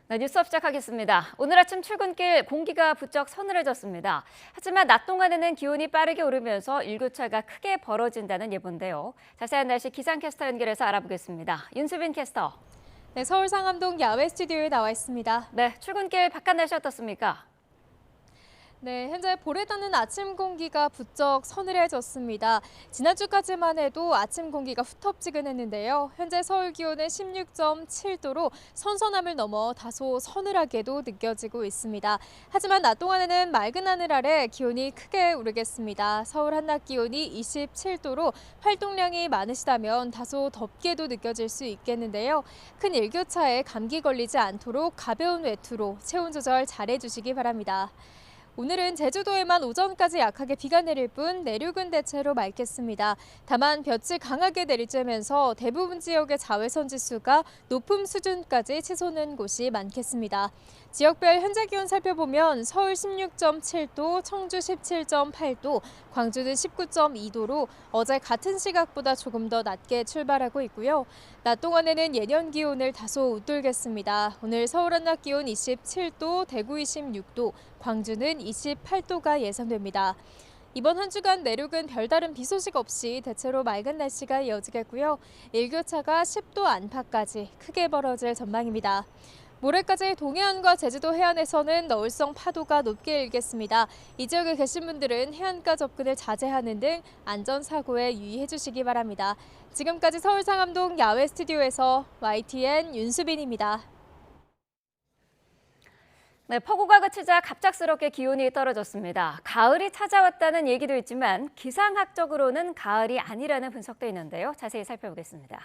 네, 뉴스업 시작하겠습니다. 오늘 아침 출근길 공기가 부쩍 서늘해졌습니다. 하지만 낮 동안에는 기온이 빠르게 오르면서 일교차가 크게 벌어진다는 예보인데요. 자세한 날씨 기상캐스터 연결해서 알아보겠습니다. 윤수빈 캐스터. 네, 서울 상암동 야외 스튜디오에 나와 있습니다. 네, 출근길 바깥 날씨 어떻습니까? 네, 현재 볼에 닿는 아침 공기가 부쩍 서늘해졌습니다. 지난주까지만 해도 아침 공기가 후텁지근했는데요. 현재 서울 기온은 16.7도로 선선함을 넘어 다소 서늘하게도 느껴지고 있습니다. 하지만 낮 동안에는 맑은 하늘 아래 기온이 크게 오르겠습니다. 서울 한낮 기온이 27도로 활동량이 많으시다면 다소 덥게도 느껴질 수 있겠는데요. 큰 일교차에 감기 걸리지 않도록 가벼운 외투로 체온 조절 잘해주시기 바랍니다. 오늘은 제주도에만 오전까지 약하게 비가 내릴 뿐 내륙은 대체로 맑겠습니다. 다만 볕이 강하게 내리쬐면서 대부분 지역의 자외선 지수가 높음 수준까지 치솟는 곳이 많겠습니다. 지역별 현재 기온 살펴보면 서울 16.7도, 청주 17.8도, 광주는 19.2도로 어제 같은 시각보다 조금 더 낮게 출발하고 있고요. 낮 동안에는 예년 기온을 다소 웃돌겠습니다. 오늘 서울 한낮 기온 27도, 대구 26도, 광주는 28도가 예상됩니다. 이번 한 주간 내륙은 별다른 비 소식 없이 대체로 맑은 날씨가 이어지겠고요. 일교차가 10도 안팎까지 크게 벌어질 전망입니다. 모레까지 동해안과 제주도 해안에서는 너울성 파도가 높게 일겠습니다. 이 지역에 계신 분들은 해안가 접근을 자제하는 등 안전사고에 유의해 주시기 바랍니다. 지금까지 서울 상암동 야외 스튜디오에서 YTN 윤수빈입니다. 네, 폭우가 그치자 갑작스럽게 기온이 떨어졌습니다. 가을이 찾아왔다는 얘기도 있지만 기상학적으로는 가을이 아니라는 분석도 있는데요. 자세히 살펴보겠습니다.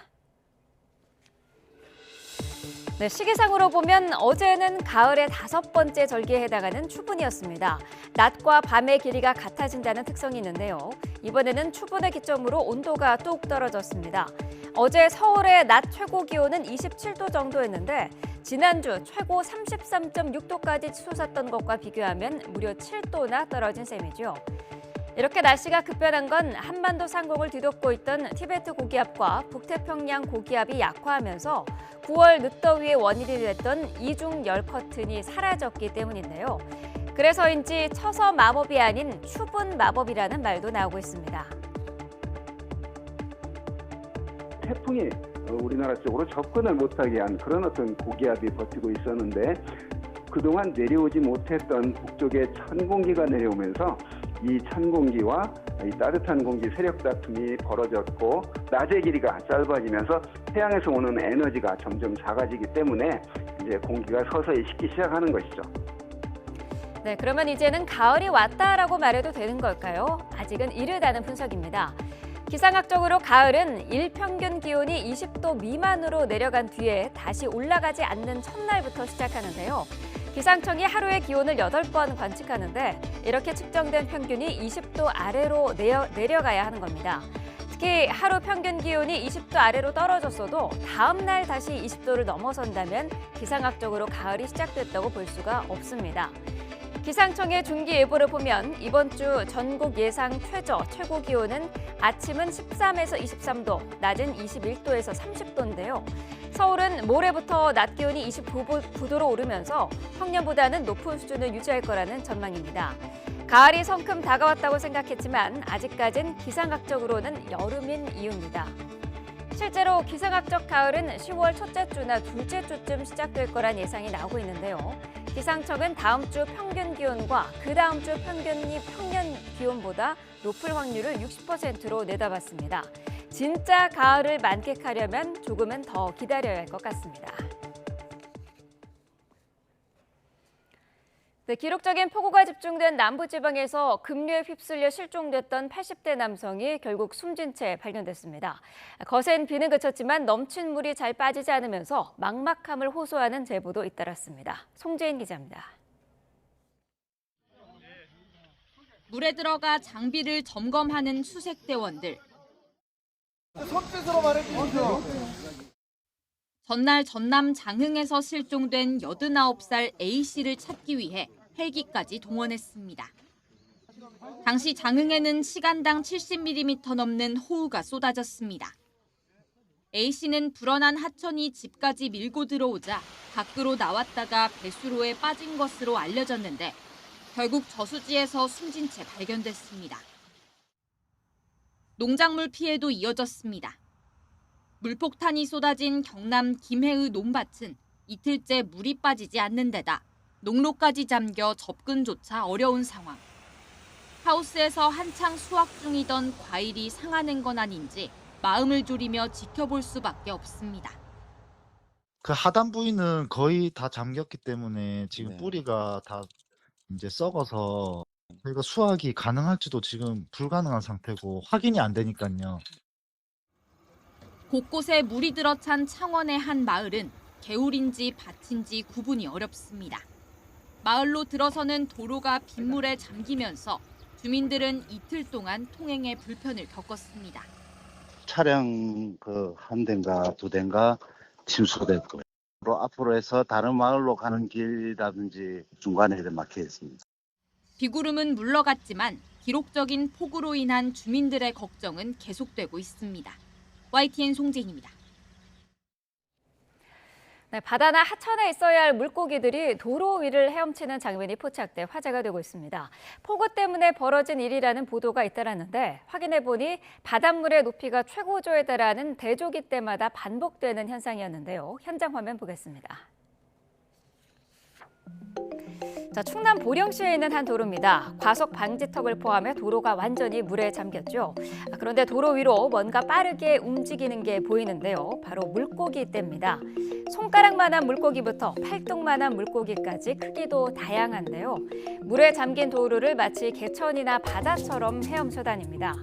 네, 시기상으로 보면 어제는 가을의 5번째 절기에 해당하는 추분이었습니다. 낮과 밤의 길이가 같아진다는 특성이 있는데요. 이번에는 추분을 기점으로 온도가 뚝 떨어졌습니다. 어제 서울의 낮 최고 기온은 27도 정도였는데 지난주 최고 33.6도까지 치솟았던 것과 비교하면 무려 7도나 떨어진 셈이죠. 이렇게 날씨가 급변한 건 한반도 상공을 뒤덮고 있던 티베트 고기압과 북태평양 고기압이 약화하면서 9월 늦더위의 원인이 됐던 이중 열 커튼이 사라졌기 때문인데요. 그래서인지 처서 마법이 아닌 추분 마법이라는 말도 나오고 있습니다. 태풍이 우리나라 쪽으로 접근을 못하게 한 그런 어떤 고기압이 버티고 있었는데 그동안 내려오지 못했던 북쪽에 찬 공기가 내려오면서 이 찬 공기와 이 따뜻한 공기 세력 다툼이 벌어졌고 낮의 길이가 짧아지면서 태양에서 오는 에너지가 점점 작아지기 때문에 이제 공기가 서서히 식기 시작하는 것이죠. 네, 그러면 이제는 가을이 왔다라고 말해도 되는 걸까요? 아직은 이르다는 분석입니다. 기상학적으로 가을은 일평균 기온이 20도 미만으로 내려간 뒤에 다시 올라가지 않는 첫날부터 시작하는데요. 기상청이 하루의 기온을 8번 관측하는데 이렇게 측정된 평균이 20도 아래로 내려가야 하는 겁니다. 특히 하루 평균 기온이 20도 아래로 떨어졌어도 다음 날 다시 20도를 넘어선다면 기상학적으로 가을이 시작됐다고 볼 수가 없습니다. 기상청의 중기 예보를 보면 이번 주 전국 예상 최고 기온은 아침은 13에서 23도, 낮은 21도에서 30도인데요. 서울은 모레부터 낮 기온이 29도로 오르면서 평년보다는 높은 수준을 유지할 거라는 전망입니다. 가을이 성큼 다가왔다고 생각했지만 아직까진 기상학적으로는 여름인 이유입니다. 실제로 기상학적 가을은 10월 첫째 주나 둘째 주쯤 시작될 거란 예상이 나오고 있는데요. 기상청은 다음 주 평균 기온과 그 다음 주 평년 기온보다 높을 확률을 60%로 내다봤습니다. 진짜 가을을 만끽하려면 조금은 더 기다려야 할 것 같습니다. 네, 기록적인 폭우가 집중된 남부지방에서 급류에 휩쓸려 실종됐던 80대 남성이 결국 숨진 채 발견됐습니다. 거센 비는 그쳤지만 넘친 물이 잘 빠지지 않으면서 막막함을 호소하는 제보도 잇따랐습니다. 송재인 기자입니다. 물에 들어가 장비를 점검하는 수색대원들. 손짓으로 말해주세요. 전날 전남 장흥에서 실종된 89살 A씨를 찾기 위해 헬기까지 동원했습니다. 당시 장흥에는 시간당 70mm 넘는 호우가 쏟아졌습니다. A씨는 불어난 하천이 집까지 밀고 들어오자 밖으로 나왔다가 배수로에 빠진 것으로 알려졌는데 결국 저수지에서 숨진 채 발견됐습니다. 농작물 피해도 이어졌습니다. 물폭탄이 쏟아진 경남 김해의 논밭은 이틀째 물이 빠지지 않는 데다 농로까지 잠겨 접근조차 어려운 상황. 하우스에서 한창 수확 중이던 과일이 상하는 건 아닌지 마음을 졸이며 지켜볼 수밖에 없습니다. 그 하단 부위는 거의 다 잠겼기 때문에 지금 네. 뿌리가 다 이제 썩어서 저희가 수확이 가능할지도 지금 불가능한 상태고 확인이 안 되니까요. 곳곳에 물이 들어찬 창원의 한 마을은 개울인지 밭인지 구분이 어렵습니다. 마을로 들어서는 도로가 빗물에 잠기면서 주민들은 이틀 동안 통행에 불편을 겪었습니다. 차량 한 대인가 두 대인가 침수됐고 앞으로 해서 다른 마을로 가는 길이라든지 중간에 막혀 있습니다. 비구름은 물러갔지만 기록적인 폭우로 인한 주민들의 걱정은 계속되고 있습니다. YTN 송재희입니다. 네, 바다나 하천에 있어야 할 물고기들이 도로 위를 헤엄치는 장면이 포착돼 화제가 되고 있습니다. 폭우 때문에 벌어진 일이라는 보도가 잇따랐는데 확인해보니 바닷물의 높이가 최고조에 달하는 대조기 때마다 반복되는 현상이었는데요. 현장 화면 보겠습니다. 자, 충남 보령시에 있는 한 도로입니다. 과속 방지턱을 포함해 도로가 완전히 물에 잠겼죠. 그런데 도로 위로 뭔가 빠르게 움직이는 게 보이는데요. 바로 물고기 떼입니다. 손가락만한 물고기부터 팔뚝만한 물고기까지 크기도 다양한데요. 물에 잠긴 도로를 마치 개천이나 바다처럼 헤엄쳐 다닙니다.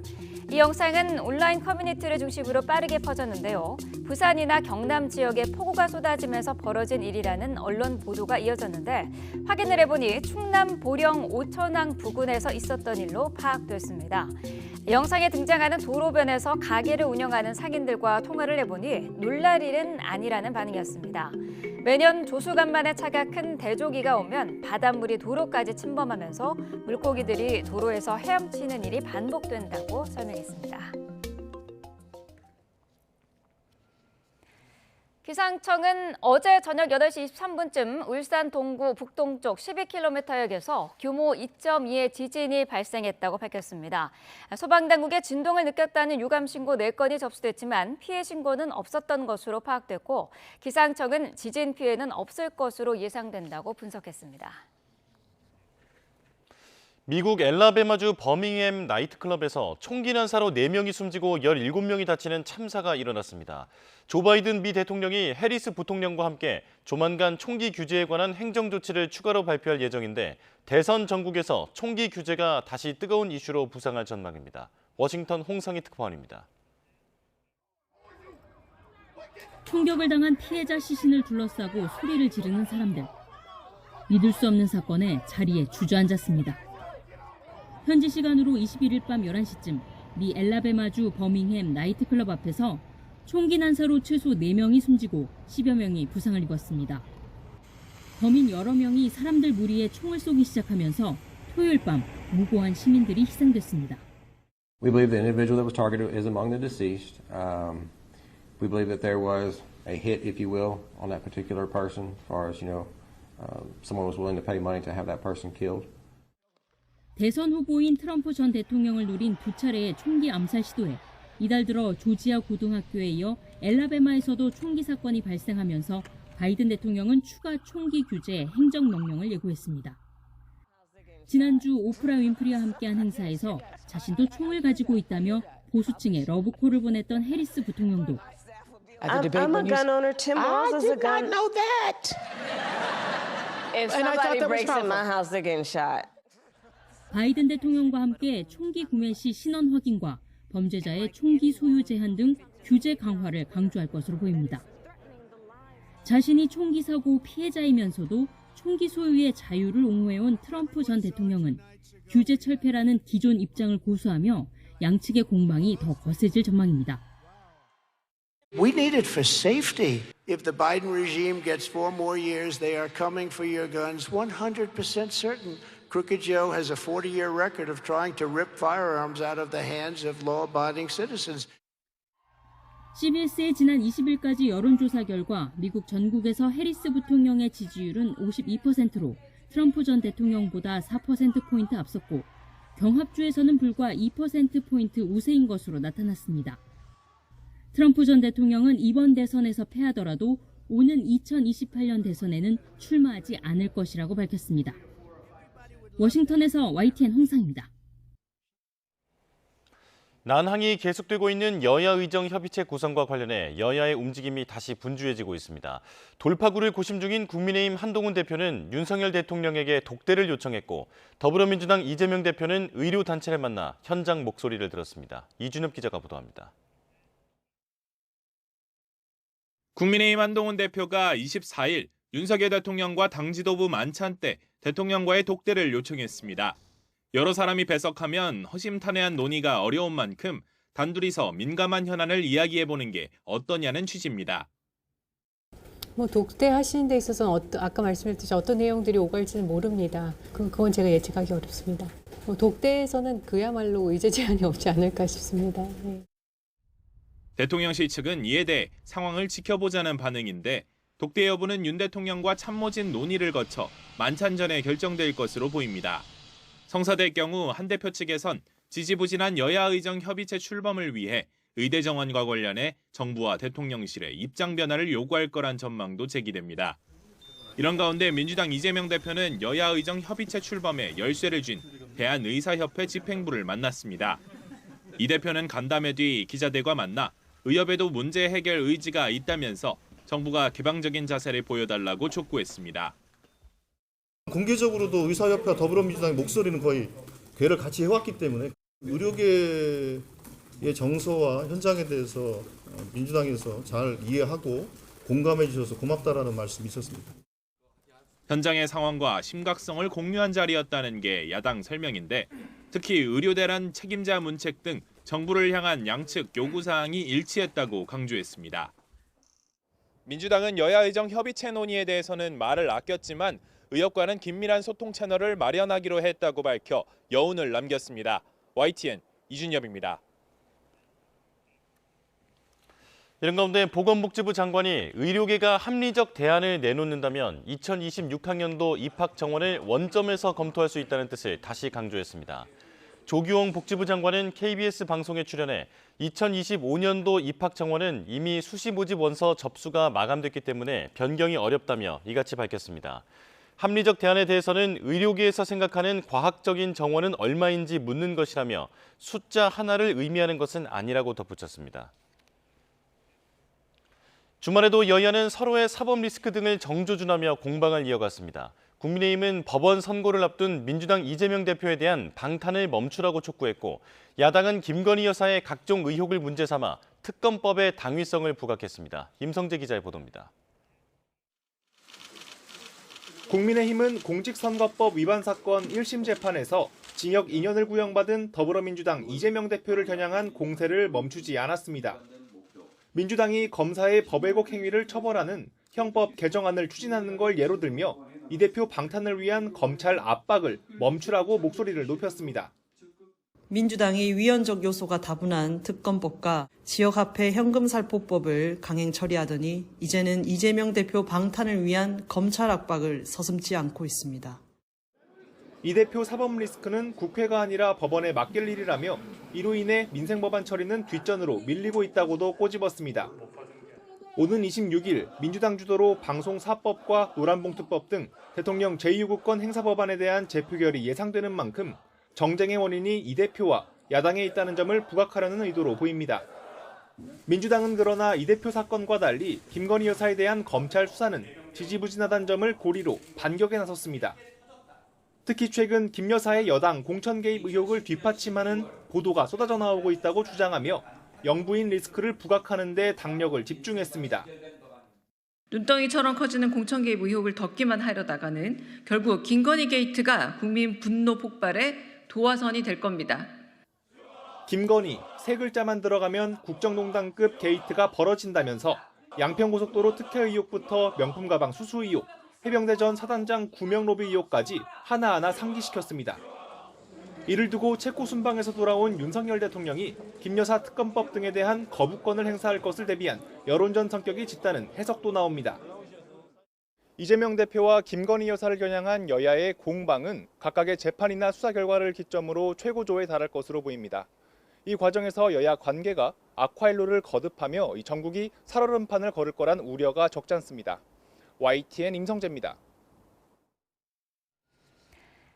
이 영상은 온라인 커뮤니티를 중심으로 빠르게 퍼졌는데요. 부산이나 경남 지역에 폭우가 쏟아지면서 벌어진 일이라는 언론 보도가 이어졌는데 확인을 해보니 충남 보령 오천항 부근에서 있었던 일로 파악됐습니다. 영상에 등장하는 도로변에서 가게를 운영하는 상인들과 통화를 해보니 놀랄 일은 아니라는 반응이었습니다. 매년 조수간만에 차가 큰 대조기가 오면 바닷물이 도로까지 침범하면서 물고기들이 도로에서 헤엄치는 일이 반복된다고 설명했습니다. 기상청은 어제 저녁 8시 23분쯤 울산 동구 북동쪽 12km역에서 규모 2.2의 지진이 발생했다고 밝혔습니다. 소방당국에 진동을 느꼈다는 유감신고 4건이 접수됐지만 피해 신고는 없었던 것으로 파악됐고 기상청은 지진 피해는 없을 것으로 예상된다고 분석했습니다. 미국 엘라베마주 버밍햄 나이트클럽에서 총기 난사로 4명이 숨지고 17명이 다치는 참사가 일어났습니다. 조 바이든 미 대통령이 해리스 부통령과 함께 조만간 총기 규제에 관한 행정 조치를 추가로 발표할 예정인데 대선 전국에서 총기 규제가 다시 뜨거운 이슈로 부상할 전망입니다. 워싱턴 홍성희 특파원입니다. 총격을 당한 피해자 시신을 둘러싸고 소리를 지르는 사람들. 믿을 수 없는 사건에 자리에 주저앉았습니다. 현지 시간으로 21일 밤 11시쯤 미 엘라베마주 버밍햄 나이트클럽 앞에서 총기 난사로 최소 4명이 숨지고 10여 명이 부상을 입었습니다. 범인 여러 명이 사람들 무리에 총을 쏘기 시작하면서 토요일 밤 무고한 시민들이 희생됐습니다. We believe the individual that was targeted is among the deceased. We believe that there was a hit, if you will, on that particular person, as far as, someone was willing to pay money to have that person killed. 대선 후보인 트럼프 전 대통령을 노린 두 차례의 총기 암살 시도에 이달 들어 조지아 고등학교에 이어 엘라베마에서도 총기 사건이 발생하면서 바이든 대통령은 추가 총기 규제 행정명령을 예고했습니다. 지난주 오프라 윈프리와 함께한 행사에서 자신도 총을 가지고 있다며 보수층에 러브콜을 보냈던 해리스 부통령도 I'm a gun owner. Tim Walz is a gun. I did not know that. If somebody breaks in my house, they're getting shot. 바이든 대통령과 함께 총기 구매 시 신원 확인과 범죄자의 총기 소유 제한 등 규제 강화를 강조할 것으로 보입니다. 자신이 총기 사고 피해자이면서도 총기 소유의 자유를 옹호해온 트럼프 전 대통령은 규제 철폐라는 기존 입장을 고수하며 양측의 공방이 더 거세질 전망입니다. We need it for safety. If the Biden regime gets 4 more years, they are coming for your guns, 100% certain. Crooked Joe has a 40-year record of trying to rip firearms out of the hands of law-abiding citizens. CBS의 지난 20일까지 여론조사 결과 미국 전국에서 해리스 부통령의 지지율은 52%로 트럼프 전 대통령보다 4%포인트 앞섰고 경합주에서는 불과 2%포인트 우세인 것으로 나타났습니다. 트럼프 전 대통령은 이번 대선에서 패하더라도 오는 2028년 대선에는 출마하지 않을 것이라고 밝혔습니다. 워싱턴에서 YTN 홍상입니다. 난항이 계속되고 있는 여야 의정 협의체 구성과 관련해 여야의 움직임이 다시 분주해지고 있습니다. 돌파구를 고심 중인 국민의힘 한동훈 대표는 윤석열 대통령에게 독대를 요청했고 더불어민주당 이재명 대표는 의료단체를 만나 현장 목소리를 들었습니다. 이준엽 기자가 보도합니다. 국민의힘 한동훈 대표가 24일 윤석열 대통령과 당 지도부 만찬 때 대통령과의 독대를 요청했습니다. 여러 사람이 배석하면 허심탄회한 논의가 어려운 만큼 단둘이서 민감한 현안을 이야기해보는 게 어떠냐는 취지입니다. 독대하시는 데 있어서는 아까 말씀드렸듯이 어떤 내용들이 오갈지는 모릅니다. 그건 제가 예측하기 어렵습니다. 독대에서는 그야말로 의제 제한이 없지 않을까 싶습니다. 네. 대통령실 측은 이에 대해 상황을 지켜보자는 반응인데 독대 여부는 윤 대통령과 참모진 논의를 거쳐 만찬 전에 결정될 것으로 보입니다. 성사될 경우 한 대표 측에선 지지부진한 여야 의정 협의체 출범을 위해 의대 정원과 관련해 정부와 대통령실에 입장 변화를 요구할 거란 전망도 제기됩니다. 이런 가운데 민주당 이재명 대표는 여야 의정 협의체 출범에 열쇠를 쥔 대한의사협회 집행부를 만났습니다. 이 대표는 간담회 뒤 기자들과 만나 의협에도 문제 해결 의지가 있다면서 정부가 개방적인 자세를 보여달라고 촉구했습니다. 공개적으로도 의사협회와 더불어민주당의 목소리는 거의 궤를 같이 해왔기 때문에 의료계의 정서와 현장에 대해서 민주당에서 잘 이해하고 공감해 주셔서 고맙다라는 말씀이 있었습니다. 현장의 상황과 심각성을 공유한 자리였다는 게 야당 설명인데 특히 의료대란 책임자 문책 등 정부를 향한 양측 요구사항이 일치했다고 강조했습니다. 민주당은 여야 의정 협의체 논의에 대해서는 말을 아꼈지만 의협과는 긴밀한 소통 채널을 마련하기로 했다고 밝혀 여운을 남겼습니다. YTN 이준엽입니다. 이런 가운데 보건복지부 장관이 의료계가 합리적 대안을 내놓는다면 2026학년도 입학 정원을 원점에서 검토할 수 있다는 뜻을 다시 강조했습니다. 조규홍 복지부 장관은 KBS 방송에 출연해 2025년도 입학 정원은 이미 수시 모집 원서 접수가 마감됐기 때문에 변경이 어렵다며 이같이 밝혔습니다. 합리적 대안에 대해서는 의료계에서 생각하는 과학적인 정원은 얼마인지 묻는 것이라며 숫자 하나를 의미하는 것은 아니라고 덧붙였습니다. 주말에도 여야는 서로의 사법 리스크 등을 정조준하며 공방을 이어갔습니다. 국민의힘은 법원 선고를 앞둔 민주당 이재명 대표에 대한 방탄을 멈추라고 촉구했고 야당은 김건희 여사의 각종 의혹을 문제 삼아 특검법의 당위성을 부각했습니다. 임성재 기자의 보도입니다. 국민의힘은 공직선거법 위반 사건 1심 재판에서 징역 2년을 구형받은 더불어민주당 이재명 대표를 겨냥한 공세를 멈추지 않았습니다. 민주당이 검사의 법왜곡 행위를 처벌하는 형법 개정안을 추진하는 걸 예로 들며 이 대표 방탄을 위한 검찰 압박을 멈추라고 목소리를 높였습니다. 민주당이 위헌적 요소가 다분한 특검법과 지역화폐 현금살포법을 강행 처리하더니 이제는 이재명 대표 방탄을 위한 검찰 압박을 서슴지 않고 있습니다. 이 대표 사법 리스크는 국회가 아니라 법원에 맡길 일이라며 이로 인해 민생법안 처리는 뒷전으로 밀리고 있다고도 꼬집었습니다. 오는 26일 민주당 주도로 방송사법과 노란봉투법 등 대통령 제2요구권 행사법안에 대한 재표결이 예상되는 만큼 정쟁의 원인이 이 대표와 야당에 있다는 점을 부각하려는 의도로 보입니다. 민주당은 그러나 이 대표 사건과 달리 김건희 여사에 대한 검찰 수사는 지지부진하다는 점을 고리로 반격에 나섰습니다. 특히 최근 김 여사의 여당 공천 개입 의혹을 뒷받침하는 보도가 쏟아져 나오고 있다고 주장하며 영부인 리스크를 부각하는 데 당력을 집중했습니다. 눈덩이처럼 커지는 공천 개입 의혹을 덮기만 하려다가는 결국 김건희 게이트가 국민 분노 폭발의 도화선이 될 겁니다. 김건희 세 글자만 들어가면 국정농단급 게이트가 벌어진다면서 양평고속도로 특혜 의혹부터 명품 가방 수수 의혹, 해병대 전 사단장 구명 로비 의혹까지 하나하나 상기시켰습니다. 이를 두고 체코 순방에서 돌아온 윤석열 대통령이 김 여사 특검법 등에 대한 거부권을 행사할 것을 대비한 여론전 성격이 짙다는 해석도 나옵니다. 이재명 대표와 김건희 여사를 겨냥한 여야의 공방은 각각의 재판이나 수사 결과를 기점으로 최고조에 달할 것으로 보입니다. 이 과정에서 여야 관계가 악화일로를 거듭하며 이 전국이 살얼음판을 걸을 거란 우려가 적지 않습니다. YTN 임성재입니다.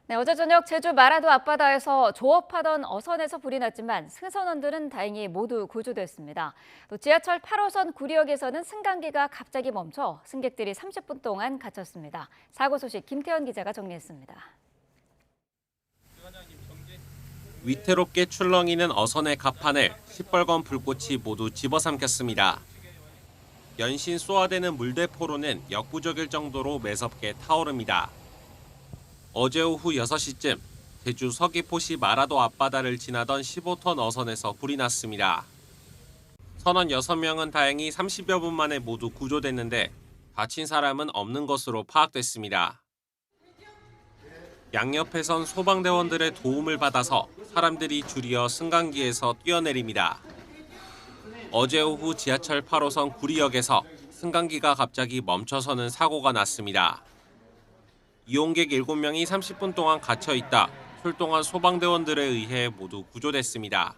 네, 어제 저녁 제주 마라도 앞바다에서 조업하던 어선에서 불이 났지만 승선원들은 다행히 모두 구조됐습니다. 또 지하철 8호선 구리역에서는 승강기가 갑자기 멈춰 승객들이 30분 동안 갇혔습니다. 사고 소식 김태현 기자가 정리했습니다. 위태롭게 출렁이는 어선의 갑판을 시뻘건 불꽃이 모두 집어삼켰습니다. 연신 쏘아대는 물대포로는 역부족일 정도로 매섭게 타오릅니다. 어제 오후 6시쯤 제주 서귀포시 마라도 앞바다를 지나던 15톤 어선에서 불이 났습니다. 선원 6명은 다행히 30여 분 만에 모두 구조됐는데 다친 사람은 없는 것으로 파악됐습니다. 양옆에선 소방대원들의 도움을 받아서 사람들이 줄이어 승강기에서 뛰어내립니다. 어제 오후 지하철 8호선 구리역에서 승강기가 갑자기 멈춰서는 사고가 났습니다. 이용객 7명이 30분 동안 갇혀있다 출동한 소방대원들에 의해 모두 구조됐습니다.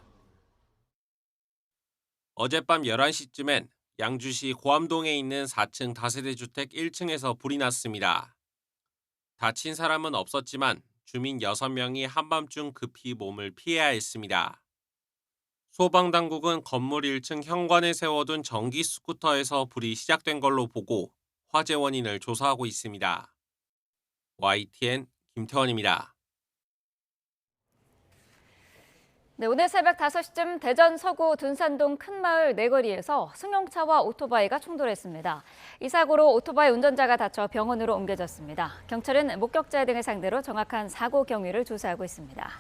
어젯밤 11시쯤엔 양주시 고암동에 있는 4층 다세대 주택 1층에서 불이 났습니다. 다친 사람은 없었지만 주민 6명이 한밤중 급히 몸을 피해야 했습니다. 소방당국은 건물 1층 현관에 세워둔 전기 스쿠터에서 불이 시작된 걸로 보고 화재 원인을 조사하고 있습니다. YTN 김태원입니다. 네, 오늘 새벽 5시쯤 대전 서구 둔산동 큰마을 내거리에서 승용차와 오토바이가 충돌했습니다. 이 사고로 오토바이 운전자가 다쳐 병원으로 옮겨졌습니다. 경찰은 목격자 등을 상대로 정확한 사고 경위를 조사하고 있습니다.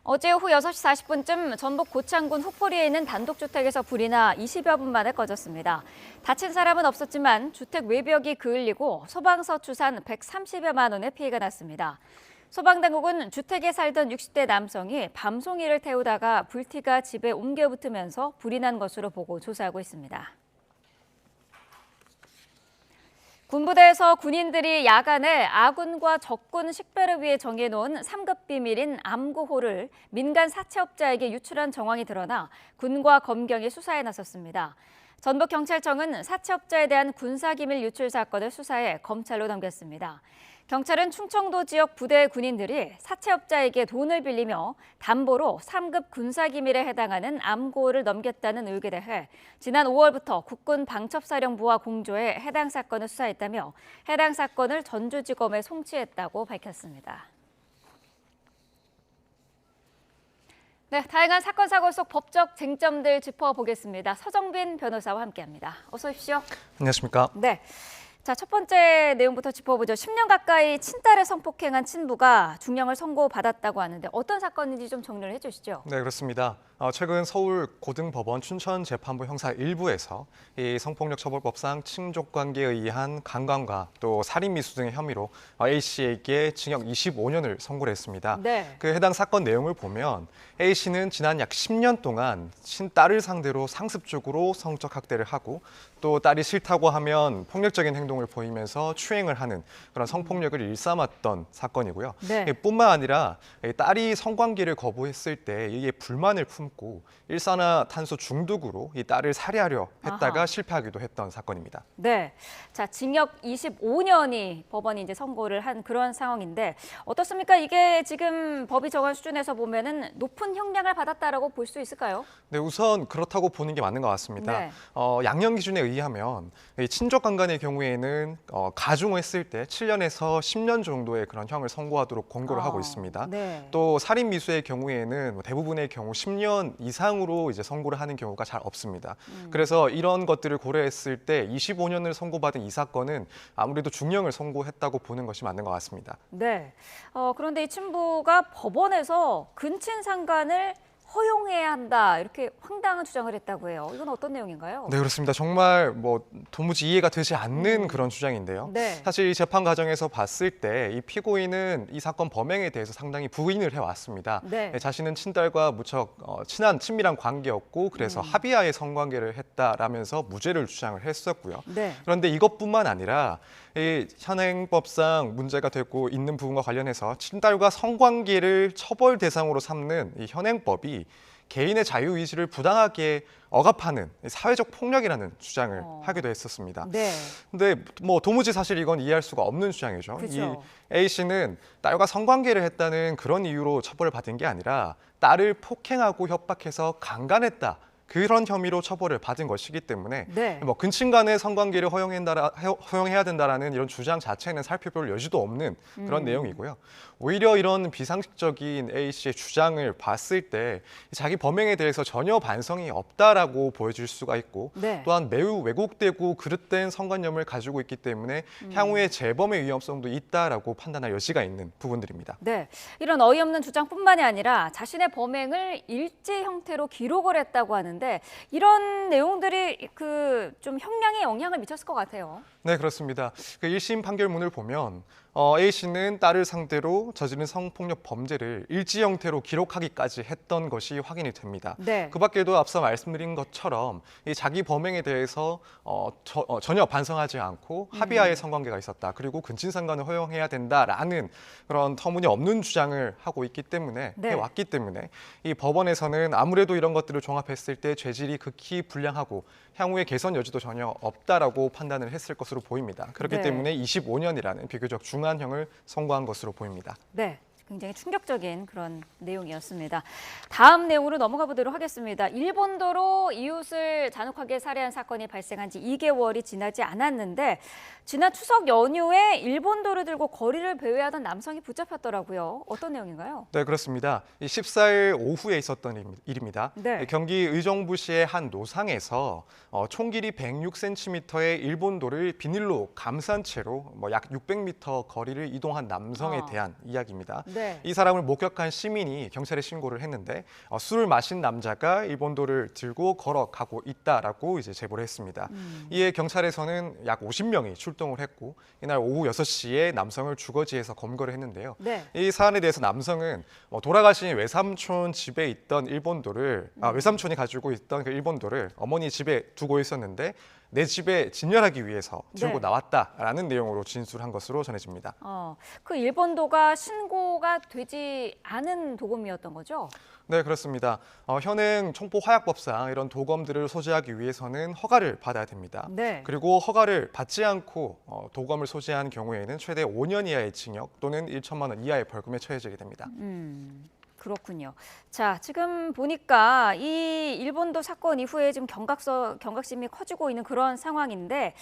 어제 오후 6시 40분쯤 전북 고창군 훅포리에 있는 단독주택에서 불이 나 20여 분 만에 꺼졌습니다. 다친 사람은 없었지만 주택 외벽이 그을리고 소방서 추산 130여만 원의 피해가 났습니다. 소방당국은 주택에 살던 60대 남성이 밤송이를 태우다가 불티가 집에 옮겨 붙으면서 불이 난 것으로 보고 조사하고 있습니다. 군부대에서 군인들이 야간에 아군과 적군 식별을 위해 정해놓은 3급 비밀인 암구호를 민간 사채업자에게 유출한 정황이 드러나 군과 검경이 수사에 나섰습니다. 전북경찰청은 사채업자에 대한 군사기밀 유출 사건을 수사해 검찰로 넘겼습니다. 경찰은 충청도 지역 부대 군인들이 사채업자에게 돈을 빌리며 담보로 3급 군사기밀에 해당하는 암구호를 넘겼다는 의혹에 대해 지난 5월부터 국군 방첩사령부와 공조해 해당 사건을 수사했다며 해당 사건을 전주지검에 송치했다고 밝혔습니다. 네, 다양한 사건 사고 속 법적 쟁점들 짚어보겠습니다. 서정빈 변호사와 함께합니다. 어서 오십시오. 안녕하십니까? 네. 자, 첫 번째 내용부터 짚어보죠. 10년 가까이 친딸을 성폭행한 친부가 중형을 선고받았다고 하는데 어떤 사건인지 좀 정리를 해주시죠. 네, 그렇습니다. 최근 서울 고등법원 춘천재판부 형사 1부에서 이 성폭력처벌법상 친족관계에 의한 강간과 또 살인미수 등의 혐의로 A씨에게 징역 25년을 선고를 했습니다. 네. 그 해당 사건 내용을 보면 A씨는 지난 약 10년 동안 친딸을 상대로 상습적으로 성적 학대를 하고 또 딸이 싫다고 하면 폭력적인 행동을 보이면서 추행을 하는 그런 성폭력을 일삼았던 사건이고요. 네. 뿐만 아니라 딸이 성관계를 거부했을 때 이게 불만을 품고 일산화탄소 중독으로 이 딸을 살해하려 했다가 실패하기도 했던 사건입니다. 네, 자 징역 25년이 법원이 이제 선고를 한 그런 상황인데 어떻습니까? 이게 지금 법이 정한 수준에서 보면은 높은 형량을 받았다라고 볼 수 있을까요? 네, 우선 그렇다고 보는 게 맞는 것 같습니다. 네. 양형 기준에 의하면 친족 강간의 경우에는 가중했을 때 7년에서 10년 정도의 그런 형을 선고하도록 권고를 하고 있습니다. 네. 또 살인 미수의 경우에는 대부분의 경우 10년 이상으로 이제 선고를 하는 경우가 잘 없습니다. 그래서 이런 것들을 고려했을 때 25년을 선고받은 이 사건은 아무래도 중형을 선고했다고 보는 것이 맞는 것 같습니다. 네. 그런데 이 친부가 법원에서 근친상간을 허용해야 한다 이렇게 황당한 주장을 했다고 해요. 이건 어떤 내용인가요? 네, 그렇습니다. 정말 도무지 이해가 되지 않는 그런 주장인데요. 네. 사실 이 재판 과정에서 봤을 때 이 피고인은 이 사건 범행에 대해서 상당히 부인을 해왔습니다. 네. 자신은 친딸과 무척 친밀한 관계였고 그래서 합의하에 성관계를 했다라면서 무죄를 주장을 했었고요. 네. 그런데 이것뿐만 아니라 이 현행법상 문제가 되고 있는 부분과 관련해서 친딸과 성관계를 처벌 대상으로 삼는 이 현행법이 개인의 자유의지를 부당하게 억압하는 사회적 폭력이라는 주장을 하기도 했었습니다. 네. 근데 도무지 사실 이건 이해할 수가 없는 주장이죠. 그쵸. 이 A 씨는 딸과 성관계를 했다는 그런 이유로 처벌을 받은 게 아니라 딸을 폭행하고 협박해서 강간했다. 그런 혐의로 처벌을 받은 것이기 때문에 네. 근친간의 성관계를 허용해야 된다라는 이런 주장 자체는 살펴볼 여지도 없는 그런 내용이고요. 오히려 이런 비상식적인 A 씨의 주장을 봤을 때 자기 범행에 대해서 전혀 반성이 없다라고 보여질 수가 있고 네. 또한 매우 왜곡되고 그릇된 성관념을 가지고 있기 때문에 향후에 재범의 위험성도 있다라고 판단할 여지가 있는 부분들입니다. 네, 이런 어이없는 주장뿐만이 아니라 자신의 범행을 일지 형태로 기록을 했다고 하는데 이런 내용들이 좀 형량에 영향을 미쳤을 것 같아요. 네, 그렇습니다. 1심 판결문을 보면 A 씨는 딸을 상대로 저지른 성폭력 범죄를 일지 형태로 기록하기까지 했던 것이 확인이 됩니다. 네. 그 밖에도 앞서 말씀드린 것처럼 이 자기 범행에 대해서 전혀 반성하지 않고 합의하에 성관계가 있었다. 그리고 근친상간을 허용해야 된다라는 그런 터무니없는 주장을 하고 있기 때문에 네. 해왔기 때문에 이 법원에서는 아무래도 이런 것들을 종합했을 때 죄질이 극히 불량하고 향후에 개선 여지도 전혀 없다라고 판단을 했을 것으로 보입니다. 그렇기 네. 때문에 25년이라는 비교적 중한형을 선고한 것으로 보입니다. 네. 굉장히 충격적인 그런 내용이었습니다. 다음 내용으로 넘어가 보도록 하겠습니다. 일본도로 이웃을 잔혹하게 살해한 사건이 발생한 지 2개월이 지나지 않았는데 지난 추석 연휴에 일본도를 들고 거리를 배회하던 남성이 붙잡혔더라고요. 어떤 내용인가요? 네, 그렇습니다. 14일 오후에 있었던 일입니다. 네. 경기 의정부시의 한 노상에서 총 길이 106cm의 일본도를 비닐로 감싼 채로 약 600m 거리를 이동한 남성에 대한 이야기입니다. 네. 이 사람을 목격한 시민이 경찰에 신고를 했는데 술을 마신 남자가 일본도를 들고 걸어가고 있다라고 이제 제보를 했습니다. 이에 경찰에서는 약 50명이 출동을 했고 이날 오후 6시에 남성을 주거지에서 검거를 했는데요. 네. 이 사안에 대해서 남성은 돌아가신 외삼촌 집에 있던 일본도를 외삼촌이 가지고 있던 그 일본도를 어머니 집에 두고 있었는데 내 집에 진열하기 위해서 들고 네. 나왔다라는 내용으로 진술한 것으로 전해집니다. 그 일본도가 신고가 되지 않은 도금이었던 거죠? 네, 그렇습니다. 현행 총포화약법상 이런 도검들을 소지하기 위해서는 허가를 받아야 됩니다. 네. 그리고 허가를 받지 않고 도검을 소지한 경우에는 최대 5년 이하의 징역 또는 1천만 원 이하의 벌금에 처해지게 됩니다. 그렇군요. 자, 지금 보니까 이 일본도 사건 이후에 지금 경각심이 커지고 있는 그런 상황인데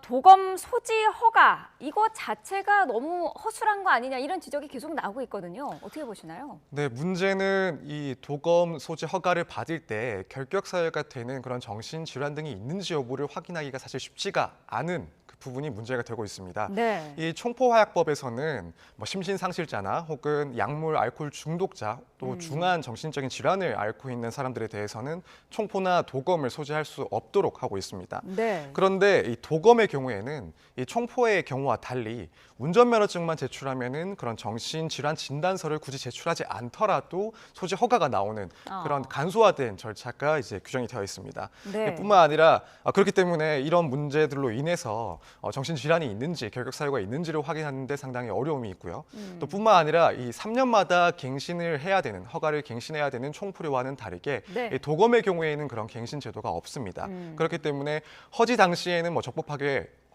도검 소지 허가 이거 자체가 너무 허술한 거 아니냐 이런 지적이 계속 나오고 있거든요. 어떻게 보시나요? 네, 문제는 이 도검 소지 허가를 받을 때 결격 사유가 되는 그런 정신질환 등이 있는지 여부를 확인하기가 사실 쉽지가 않은 부분이 문제가 되고 있습니다. 네. 이 총포화약법에서는 심신상실자나 혹은 약물, 알코올 중독자 또 중한 정신적인 질환을 앓고 있는 사람들에 대해서는 총포나 도검을 소지할 수 없도록 하고 있습니다. 네. 그런데 이 도검의 경우에는 이 총포의 경우와 달리 운전면허증만 제출하면은 그런 정신질환 진단서를 굳이 제출하지 않더라도 소지 허가가 나오는 그런 간소화된 절차가 이제 규정이 되어 있습니다. 네. 뿐만 아니라 그렇기 때문에 이런 문제들로 인해서 정신질환이 있는지 결격 사유가 있는지를 확인하는 데 상당히 어려움이 있고요. 또 뿐만 아니라 이 3년마다 갱신을 해야 되는 허가를 갱신해야 되는 총포류와는 다르게 네. 이 도검의 경우에는 그런 갱신 제도가 없습니다. 그렇기 때문에 허지 당시에는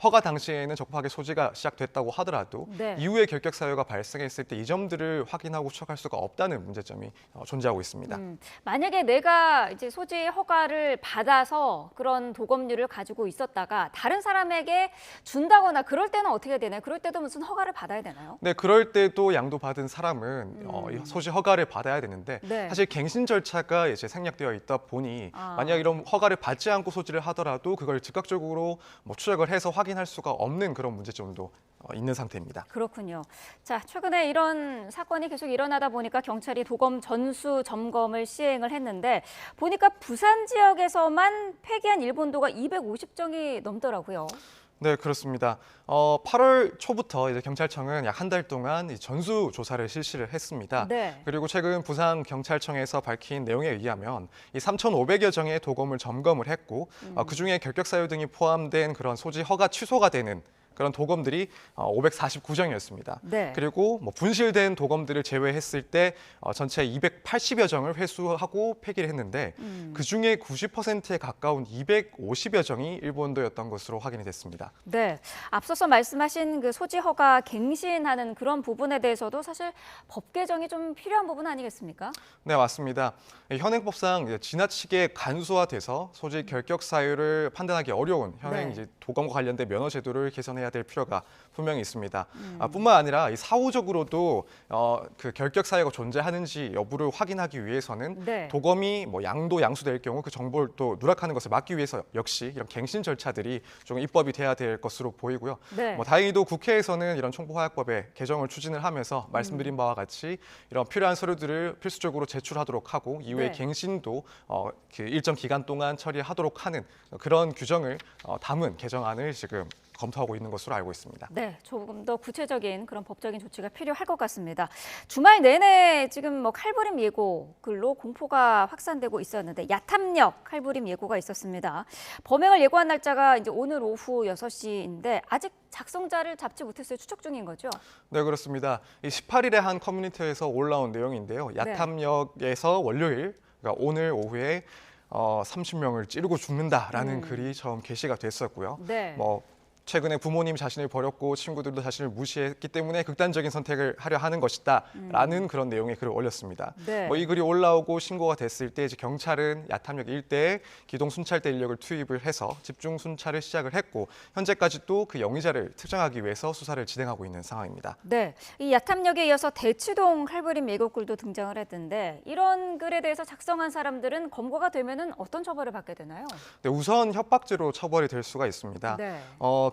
허가 당시에는 적법하게 소지가 시작됐다고 하더라도 네. 이후에 결격 사유가 발생했을 때 이 점들을 확인하고 추적할 수가 없다는 문제점이 존재하고 있습니다. 만약에 내가 이제 소지 허가를 받아서 그런 도검류를 가지고 있었다가 다른 사람에게 준다거나 그럴 때는 어떻게 되나요? 그럴 때도 무슨 허가를 받아야 되나요? 네, 그럴 때도 양도받은 사람은 이 소지 허가를 받아야 되는데 네. 사실 갱신 절차가 이제 생략되어 있다 보니 만약 이런 허가를 받지 않고 소지를 하더라도 그걸 즉각적으로 추적을 해서 확인 확인할 수가 없는 그런 문제점도 있는 상태입니다. 그렇군요. 자, 최근에 이런 사건이 계속 일어나다 보니까 경찰이 도검 전수 점검을 시행을 했는데 보니까 부산 지역에서만 폐기한 일본도가 250정이 넘더라고요. 네, 그렇습니다. 8월 초부터 이제 경찰청은 약 한 달 동안 이 전수 조사를 실시를 했습니다. 네. 그리고 최근 부산 경찰청에서 밝힌 내용에 의하면 이 3,500여 정의 도검을 점검을 했고 그중에 결격 사유 등이 포함된 그런 소지 허가 취소가 되는 그런 도검들이 549정이었습니다. 네. 그리고 뭐 분실된 도검들을 제외했을 때 전체 280여 정을 회수하고 폐기를 했는데 그중에 90%에 가까운 250여 정이 일본도였던 것으로 확인이 됐습니다. 네, 앞서서 말씀하신 그 소지 허가 갱신하는 그런 부분에 대해서도 사실 법 개정이 좀 필요한 부분 아니겠습니까? 네, 맞습니다. 현행법상 지나치게 간소화돼서 소지 결격 사유를 판단하기 어려운 현행 네. 이제 도검과 관련된 면허 제도를 개선해야 될 필요가 분명히 있습니다. 뿐만 아니라 이 사후적으로도 그 결격 사유가 존재하는지 여부를 확인하기 위해서는 네. 도검이 뭐 양도양수될 경우 그 정보를 또 누락하는 것을 막기 위해서 역시 이런 갱신 절차들이 좀 입법이 돼야 될 것으로 보이고요. 네. 뭐 다행히도 국회에서는 이런 총부화약법의 개정을 추진을 하면서 말씀드린 바와 같이 이런 필요한 서류들을 필수적으로 제출하도록 하고 이후에 네. 갱신도 그 일정 기간 동안 처리하도록 하는 그런 규정을 담은 개정안을 지금 검토하고 있는 것으로 알고 있습니다. 네, 조금 더 구체적인 그런 법적인 조치가 필요할 것 같습니다. 주말 내내 지금 뭐 칼부림 예고 글로 공포가 확산되고 있었는데 야탐역 칼부림 예고가 있었습니다. 범행을 예고한 날짜가 이제 오늘 오후 6시인데 아직 작성자를 잡지 못했어요. 추적 중인 거죠? 네, 그렇습니다. 이 18일에 한 커뮤니티에서 올라온 내용인데요. 야탐역에서 월요일, 그러니까 오늘 오후에 30명을 찌르고 죽는다라는 글이 처음 게시가 됐었고요. 네. 뭐 최근에 부모님 자신을 버렸고 친구들도 자신을 무시했기 때문에 극단적인 선택을 하려 하는 것이다라는 그런 내용의 글을 올렸습니다. 네. 뭐 이 글이 올라오고 신고가 됐을 때 이제 경찰은 야탐역 일대에 기동 순찰대 인력을 투입을 해서 집중 순찰을 시작을 했고 현재까지도 그 용의자를 특정하기 위해서 수사를 진행하고 있는 상황입니다. 네, 이 야탐역에 이어서 대치동 칼부림 예고글도 등장을 했던데 이런 글에 대해서 작성한 사람들은 검거가 되면은 어떤 처벌을 받게 되나요? 네, 우선 협박죄로 처벌이 될 수가 있습니다. 네.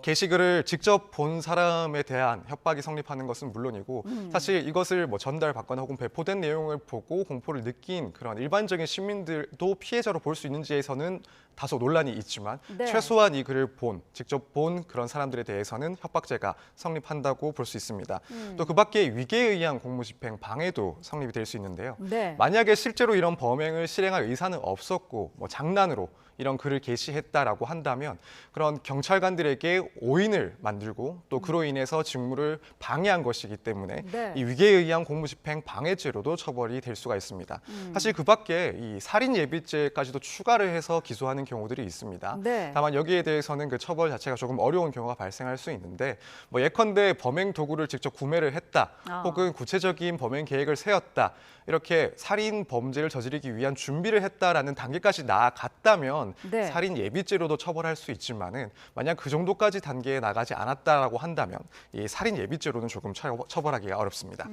게시글을 직접 본 사람에 대한 협박이 성립하는 것은 물론이고 사실 이것을 뭐 전달받거나 혹은 배포된 내용을 보고 공포를 느낀 그런 일반적인 시민들도 피해자로 볼 수 있는지에서는 다소 논란이 있지만 네. 최소한 이 글을 직접 본 그런 사람들에 대해서는 협박죄가 성립한다고 볼 수 있습니다. 또 그 밖에 위계에 의한 공무집행 방해도 성립이 될 수 있는데요. 네. 만약에 실제로 이런 범행을 실행할 의사는 없었고 뭐 장난으로 이런 글을 게시했다라고 한다면 그런 경찰관들에게 오인을 만들고 또 그로 인해서 직무를 방해한 것이기 때문에 네. 이 위계에 의한 공무집행 방해죄로도 처벌이 될 수가 있습니다. 사실 그 밖에 이 살인 예비죄까지도 추가를 해서 기소하는 경우들이 있습니다. 네. 다만 여기에 대해서는 그 처벌 자체가 조금 어려운 경우가 발생할 수 있는데 뭐 예컨대 범행 도구를 직접 구매를 했다 혹은 구체적인 범행 계획을 세웠다 이렇게 살인 범죄를 저지르기 위한 준비를 했다라는 단계까지 나아갔다면 네. 살인 예비죄로도 처벌할 수 있지만은 만약 그 정도까지 단계에 나가지 않았다라고 한다면 이 살인 예비죄로는 조금 처벌하기가 어렵습니다.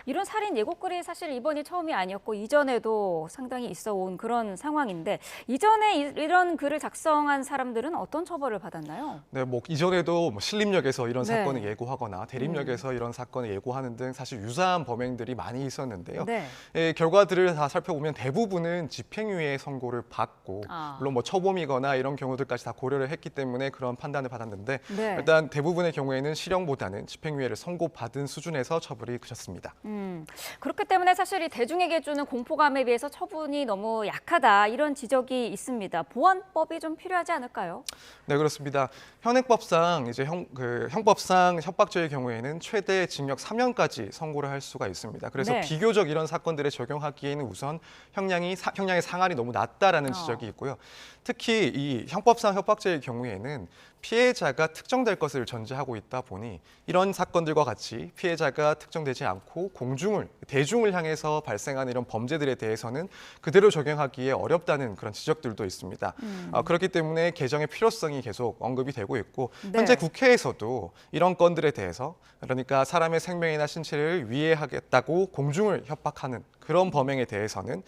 이런 살인 예고글이 사실 이번이 처음이 아니었고 이전에도 상당히 있어온 그런 상황인데 이전에 이런 글을 작성한 사람들은 어떤 처벌을 받았나요? 네, 뭐 이전에도 뭐 신림역에서 이런 네. 사건을 예고하거나 대림역에서 이런 사건을 예고하는 등 사실 유사한 범행들이 많이 있었는데요. 네. 결과들을 다 살펴보면 대부분은 집행유예 선고를 받고 물론 뭐 처범이거나 이런 경우들까지 다 고려를 했기 때문에 그런 판단을 받았는데 네. 일단 대부분의 경우에는 실형보다는 집행유예를 선고받은 수준에서 처벌이 크셨습니다. 그렇기 때문에 사실 이 대중에게 주는 공포감에 비해서 처분이 너무 약하다 이런 지적이 있습니다. 보완법이 좀 필요하지 않을까요? 네, 그렇습니다. 현행법상 이제 형법상 협박죄의 경우에는 최대 징역 3년까지 선고를 할 수가 있습니다. 그래서 네. 비교적 이런 사건들에 적용하기에는 우선 형량의 상한이 너무 낮다라는 지적이 있고요. 특히 이 형법상 협박죄의 경우에는 피해자가 특정될 것을 전제하고 있다 보니 이런 사건들과 같이 피해자가 특정되지 않고 대중을 향해서 발생하는 이런 범죄들에 대해서는 그대로 적용하기에 어렵다는 그런 지적들도 있습니다. 그렇기 때문에 개정의 필요성이 계속 언급이 되고 있고 네. 현재 국회에서도 이런 건들에 대해서 그러니까 사람의 생명이나 신체를 위해하겠다고 공중을 협박하는 그런 범행에 대해서는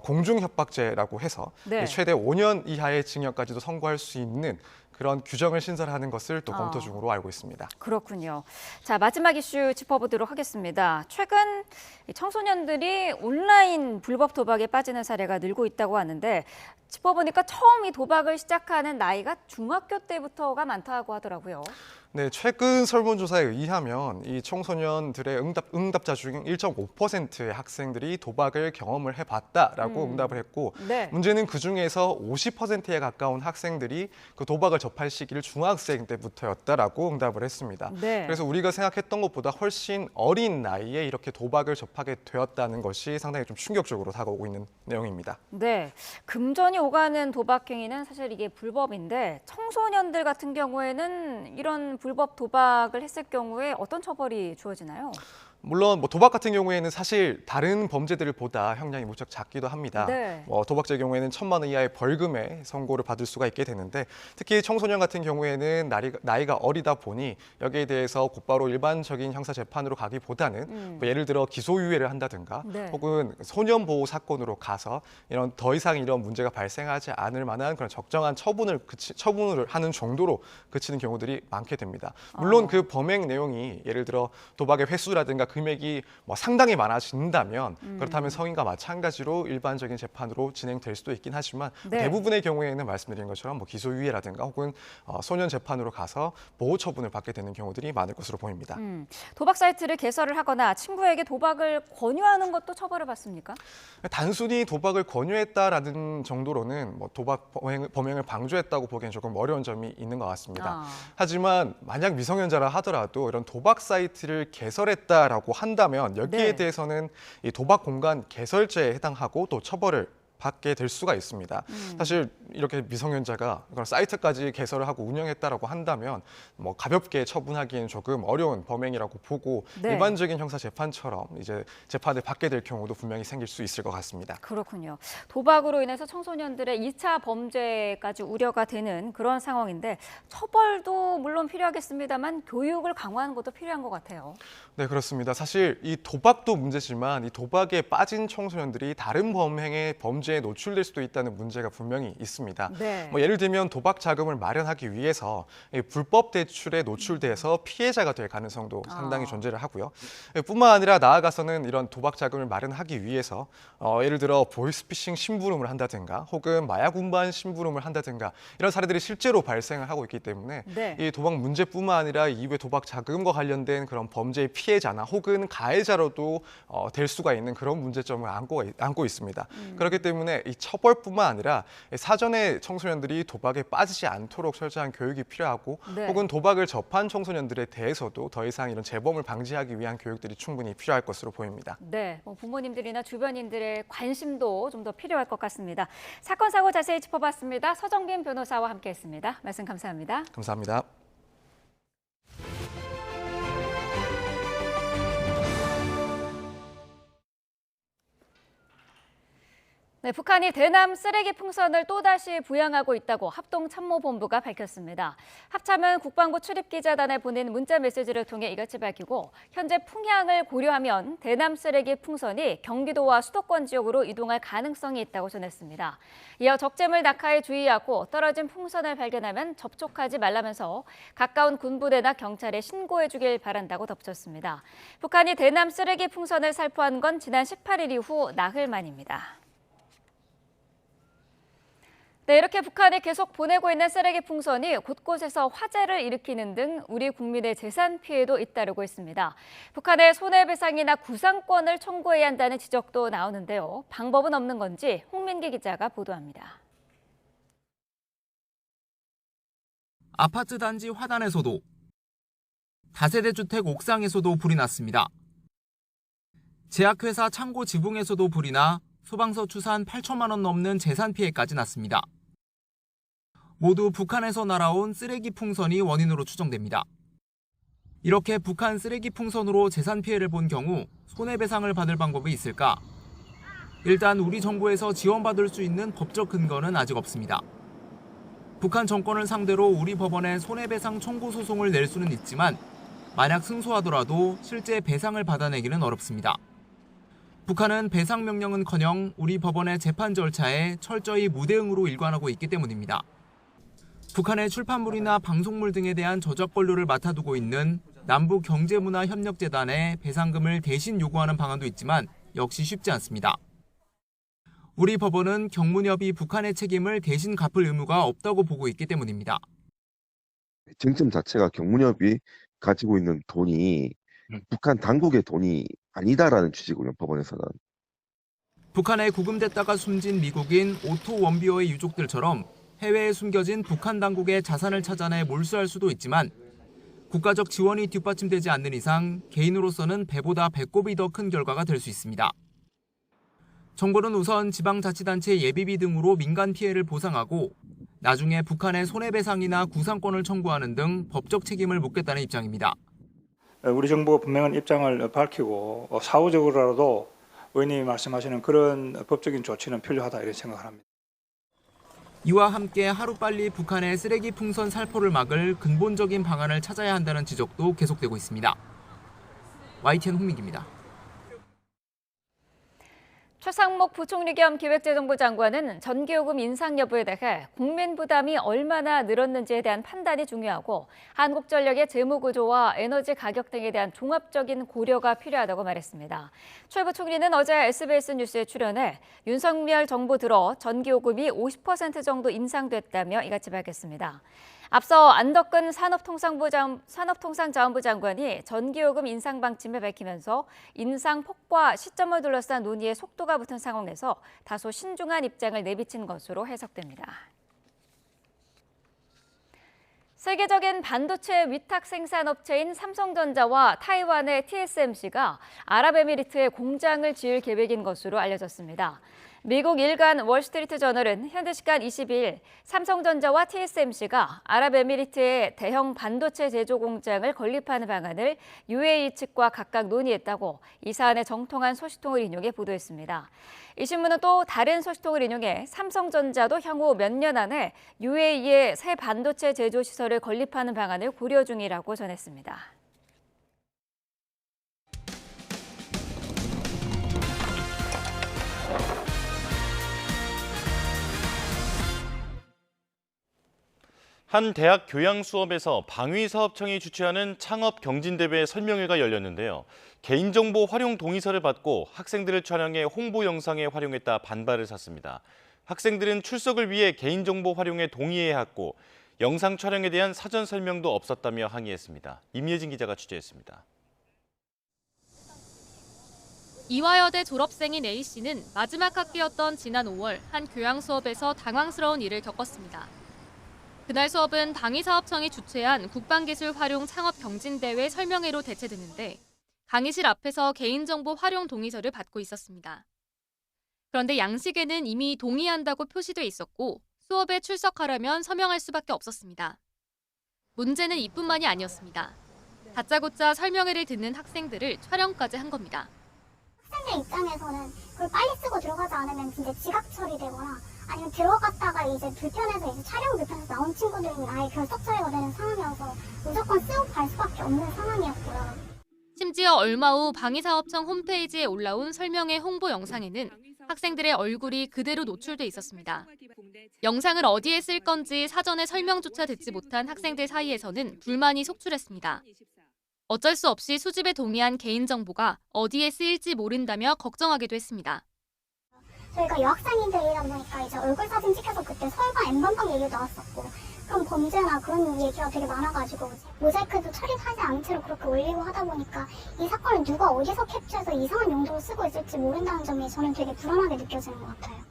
공중협박죄라고 해서 네. 최대 5년 이하의 징역까지도 선고할 수 있는 그런 규정을 신설하는 것을 또 검토 중으로 알고 있습니다. 그렇군요. 자, 마지막 이슈 짚어보도록 하겠습니다. 최근 청소년들이 온라인 불법 도박에 빠지는 사례가 늘고 있다고 하는데 짚어보니까 처음 이 도박을 시작하는 나이가 중학교 때부터가 많다고 하더라고요. 네, 최근 설문조사에 의하면 이 청소년들의 응답자 중 1.5%의 학생들이 도박을 경험을 해봤다라고 응답을 했고 네. 문제는 그중에서 50%에 가까운 학생들이 그 도박을 접할 시기를 중학생 때부터였다라고 응답을 했습니다. 네. 그래서 우리가 생각했던 것보다 훨씬 어린 나이에 이렇게 도박을 접하게 되었다는 것이 상당히 좀 충격적으로 다가오고 있는 내용입니다. 네, 금전이 오가는 도박 행위는 사실 이게 불법인데 청소년들 같은 경우에는 이런 불법 도박을 했을 경우에 어떤 처벌이 주어지나요? 물론 도박 같은 경우에는 사실 다른 범죄들보다 형량이 무척 작기도 합니다. 네. 도박죄의 경우에는 1,000만 원 이하의 벌금에 선고를 받을 수가 있게 되는데 특히 청소년 같은 경우에는 나이가 어리다 보니 여기에 대해서 곧바로 일반적인 형사 재판으로 가기보다는 예를 들어 기소유예를 한다든가 네. 혹은 소년보호 사건으로 가서 더 이상 이런 문제가 발생하지 않을 만한 그런 적정한 처분을 하는 정도로 그치는 경우들이 많게 됩니다. 물론 그 범행 내용이 예를 들어 도박의 횟수라든가 금액이 상당히 많아진다면 그렇다면 성인과 마찬가지로 일반적인 재판으로 진행될 수도 있긴 하지만 네. 대부분의 경우에는 말씀드린 것처럼 기소유예라든가 혹은 소년 재판으로 가서 보호 처분을 받게 되는 경우들이 많을 것으로 보입니다. 도박 사이트를 개설을 하거나 친구에게 도박을 권유하는 것도 처벌을 받습니까? 단순히 도박을 권유했다라는 정도로는 도박 범행을 방조했다고 보기엔 조금 어려운 점이 있는 것 같습니다. 하지만 만약 미성년자라 하더라도 이런 도박 사이트를 개설했다라고 한다면 여기에 네. 대해서는 이 도박 공간 개설죄에 해당하고 또 처벌을 받게 될 수가 있습니다. 사실 이렇게 미성년자가 그런 사이트까지 개설을 하고 운영했다라고 한다면 가볍게 처분하기엔 조금 어려운 범행이라고 보고 네. 일반적인 형사 재판처럼 이제 재판을 받게 될 경우도 분명히 생길 수 있을 것 같습니다. 그렇군요. 도박으로 인해서 청소년들의 2차 범죄까지 우려가 되는 그런 상황인데 처벌도 물론 필요하겠습니다만 교육을 강화하는 것도 필요한 것 같아요. 네, 그렇습니다. 사실 이 도박도 문제지만 이 도박에 빠진 청소년들이 다른 범죄에 노출될 수도 있다는 문제가 분명히 있습니다. 네. 예를 들면 도박 자금을 마련하기 위해서 이 불법 대출에 노출돼서 피해자가 될 가능성도 상당히 존재를 하고요. 뿐만 아니라 나아가서는 이런 도박 자금을 마련하기 위해서 예를 들어 보이스피싱 심부름을 한다든가 혹은 마약 운반 심부름을 한다든가 이런 사례들이 실제로 발생을 하고 있기 때문에 네. 이 도박 문제뿐만 아니라 이후에 도박 자금과 관련된 그런 범죄의 피해자나 혹은 가해자로도 될 수가 있는 그런 문제점을 안고 있습니다. 그렇기 때문에 이 처벌뿐만 아니라 사전에 청소년들이 도박에 빠지지 않도록 철저한 교육이 필요하고 네. 혹은 도박을 접한 청소년들에 대해서도 더 이상 이런 재범을 방지하기 위한 교육들이 충분히 필요할 것으로 보입니다. 네, 부모님들이나 주변인들의 관심도 좀 더 필요할 것 같습니다. 사건, 사고 자세히 짚어봤습니다. 서정빈 변호사와 함께했습니다. 말씀 감사합니다. 감사합니다. 네, 북한이 대남 쓰레기 풍선을 또다시 부양하고 있다고 합동참모본부가 밝혔습니다. 합참은 국방부 출입기자단에 보낸 문자 메시지를 통해 이같이 밝히고 현재 풍향을 고려하면 대남 쓰레기 풍선이 경기도와 수도권 지역으로 이동할 가능성이 있다고 전했습니다. 이어 적재물 낙하에 주의하고 떨어진 풍선을 발견하면 접촉하지 말라면서 가까운 군부대나 경찰에 신고해 주길 바란다고 덧붙였습니다. 북한이 대남 쓰레기 풍선을 살포한 건 지난 18일 이후 나흘 만입니다. 네, 이렇게 북한이 계속 보내고 있는 쓰레기 풍선이 곳곳에서 화재를 일으키는 등 우리 국민의 재산 피해도 잇따르고 있습니다. 북한의 손해배상이나 구상권을 청구해야 한다는 지적도 나오는데요. 방법은 없는 건지 홍민기 기자가 보도합니다. 아파트 단지 화단에서도 다세대 주택 옥상에서도 불이 났습니다. 제약회사 창고 지붕에서도 불이 나 소방서 추산 8천만 원 넘는 재산 피해까지 났습니다. 모두 북한에서 날아온 쓰레기 풍선이 원인으로 추정됩니다. 이렇게 북한 쓰레기 풍선으로 재산 피해를 본 경우 손해배상을 받을 방법이 있을까? 일단 우리 정부에서 지원받을 수 있는 법적 근거는 아직 없습니다. 북한 정권을 상대로 우리 법원에 손해배상 청구 소송을 낼 수는 있지만 만약 승소하더라도 실제 배상을 받아내기는 어렵습니다. 북한은 배상 명령은커녕 우리 법원의 재판 절차에 철저히 무대응으로 일관하고 있기 때문입니다. 북한의 출판물이나 방송물 등에 대한 저작 권료를 맡아두고 있는 남북경제문화협력재단에 배상금을 대신 요구하는 방안도 있지만 역시 쉽지 않습니다. 우리 법원은 경문협이 북한의 책임을 대신 갚을 의무가 없다고 보고 있기 때문입니다. 쟁점 자체가 경문협이 가지고 있는 돈이 북한 당국의 돈이 아니다라는 취지고요, 법원에서는. 북한에 구금됐다가 숨진 미국인 오토 원비어의 유족들처럼 해외에 숨겨진 북한 당국의 자산을 찾아내 몰수할 수도 있지만 국가적 지원이 뒷받침되지 않는 이상 개인으로서는 배보다 배꼽이 더 큰 결과가 될 수 있습니다. 정부는 우선 지방자치단체 예비비 등으로 민간 피해를 보상하고 나중에 북한의 손해배상이나 구상권을 청구하는 등 법적 책임을 묻겠다는 입장입니다. 우리 정부가 분명한 입장을 밝히고 사후적으로라도 의원님이 말씀하시는 그런 법적인 조치는 필요하다 이런 생각을 합니다. 이와 함께 하루빨리 북한의 쓰레기 풍선 살포를 막을 근본적인 방안을 찾아야 한다는 지적도 계속되고 있습니다. YTN 홍민기입니다. 최상목 부총리 겸 기획재정부 장관은 전기요금 인상 여부에 대해 국민 부담이 얼마나 늘었는지에 대한 판단이 중요하고 한국전력의 재무구조와 에너지 가격 등에 대한 종합적인 고려가 필요하다고 말했습니다. 최 부총리는 어제 SBS 뉴스에 출연해 윤석열 정부 들어 전기요금이 50% 정도 인상됐다며 이같이 밝혔습니다. 앞서 안덕근 산업통상자원부 장관이 전기요금 인상 방침을 밝히면서 인상 폭과 시점을 둘러싼 논의에 속도가 붙은 상황 내서 다소 신중한 입장을 내비친 것으로 해석됩니다. 세계적인 반도체 위탁 생산업체인 삼성전자와 타이완의 TSMC가 아랍에미리트에 공장을 지을 계획인 것으로 알려졌습니다. 미국 일간 월스트리트저널은 현지 시간 22일 삼성전자와 TSMC가 아랍에미리트에 대형 반도체 제조 공장을 건립하는 방안을 UAE 측과 각각 논의했다고 이 사안의 정통한 소식통을 인용해 보도했습니다. 이 신문은 또 다른 소식통을 인용해 삼성전자도 향후 몇 년 안에 UAE에 새 반도체 제조 시설을 건립하는 방안을 고려 중이라고 전했습니다. 한 대학 교양 수업에서 방위사업청이 주최하는 창업경진대회 설명회가 열렸는데요. 개인정보 활용 동의서를 받고 학생들을 촬영해 홍보 영상에 활용했다 반발을 샀습니다. 학생들은 출석을 위해 개인정보 활용에 동의해야 했고 영상 촬영에 대한 사전 설명도 없었다며 항의했습니다. 임예진 기자가 취재했습니다. 이화여대 졸업생인 A씨는 마지막 학기였던 지난 5월 한 교양 수업에서 당황스러운 일을 겪었습니다. 그날 수업은 방위사업청이 주최한 국방기술 활용 창업경진대회 설명회로 대체됐는데 강의실 앞에서 개인정보 활용 동의서를 받고 있었습니다. 그런데 양식에는 이미 동의한다고 표시돼 있었고 수업에 출석하려면 서명할 수밖에 없었습니다. 문제는 이뿐만이 아니었습니다. 다짜고짜 설명회를 듣는 학생들을 촬영까지 한 겁니다. 학생들 입장에서는 그걸 빨리 쓰고 들어가지 않으면 진짜 지각 처리되거나 아니면 들어갔다가 이제 불편해서 이제 촬영 불편해서 나온 친구들은 아예 결석 처리가 되는 상황이어서 무조건 쓰고 갈 수밖에 없는 상황이었고요. 심지어 얼마 후 방위사업청 홈페이지에 올라온 설명회 홍보 영상에는 학생들의 얼굴이 그대로 노출돼 있었습니다. 영상을 어디에 쓸 건지 사전에 설명조차 듣지 못한 학생들 사이에서는 불만이 속출했습니다. 어쩔 수 없이 수집에 동의한 개인정보가 어디에 쓰일지 모른다며 걱정하기도 했습니다. 저희가 여학생들이다 보니까 이제 얼굴 사진 찍혀서 그때 설과 N번방 얘기도 나왔었고 그런 범죄나 그런 얘기가 되게 많아가지고 모자이크도 처리하지 않은 채로 그렇게 올리고 하다 보니까 이 사건을 누가 어디서 캡처해서 이상한 용도로 쓰고 있을지 모른다는 점이 저는 되게 불안하게 느껴지는 것 같아요.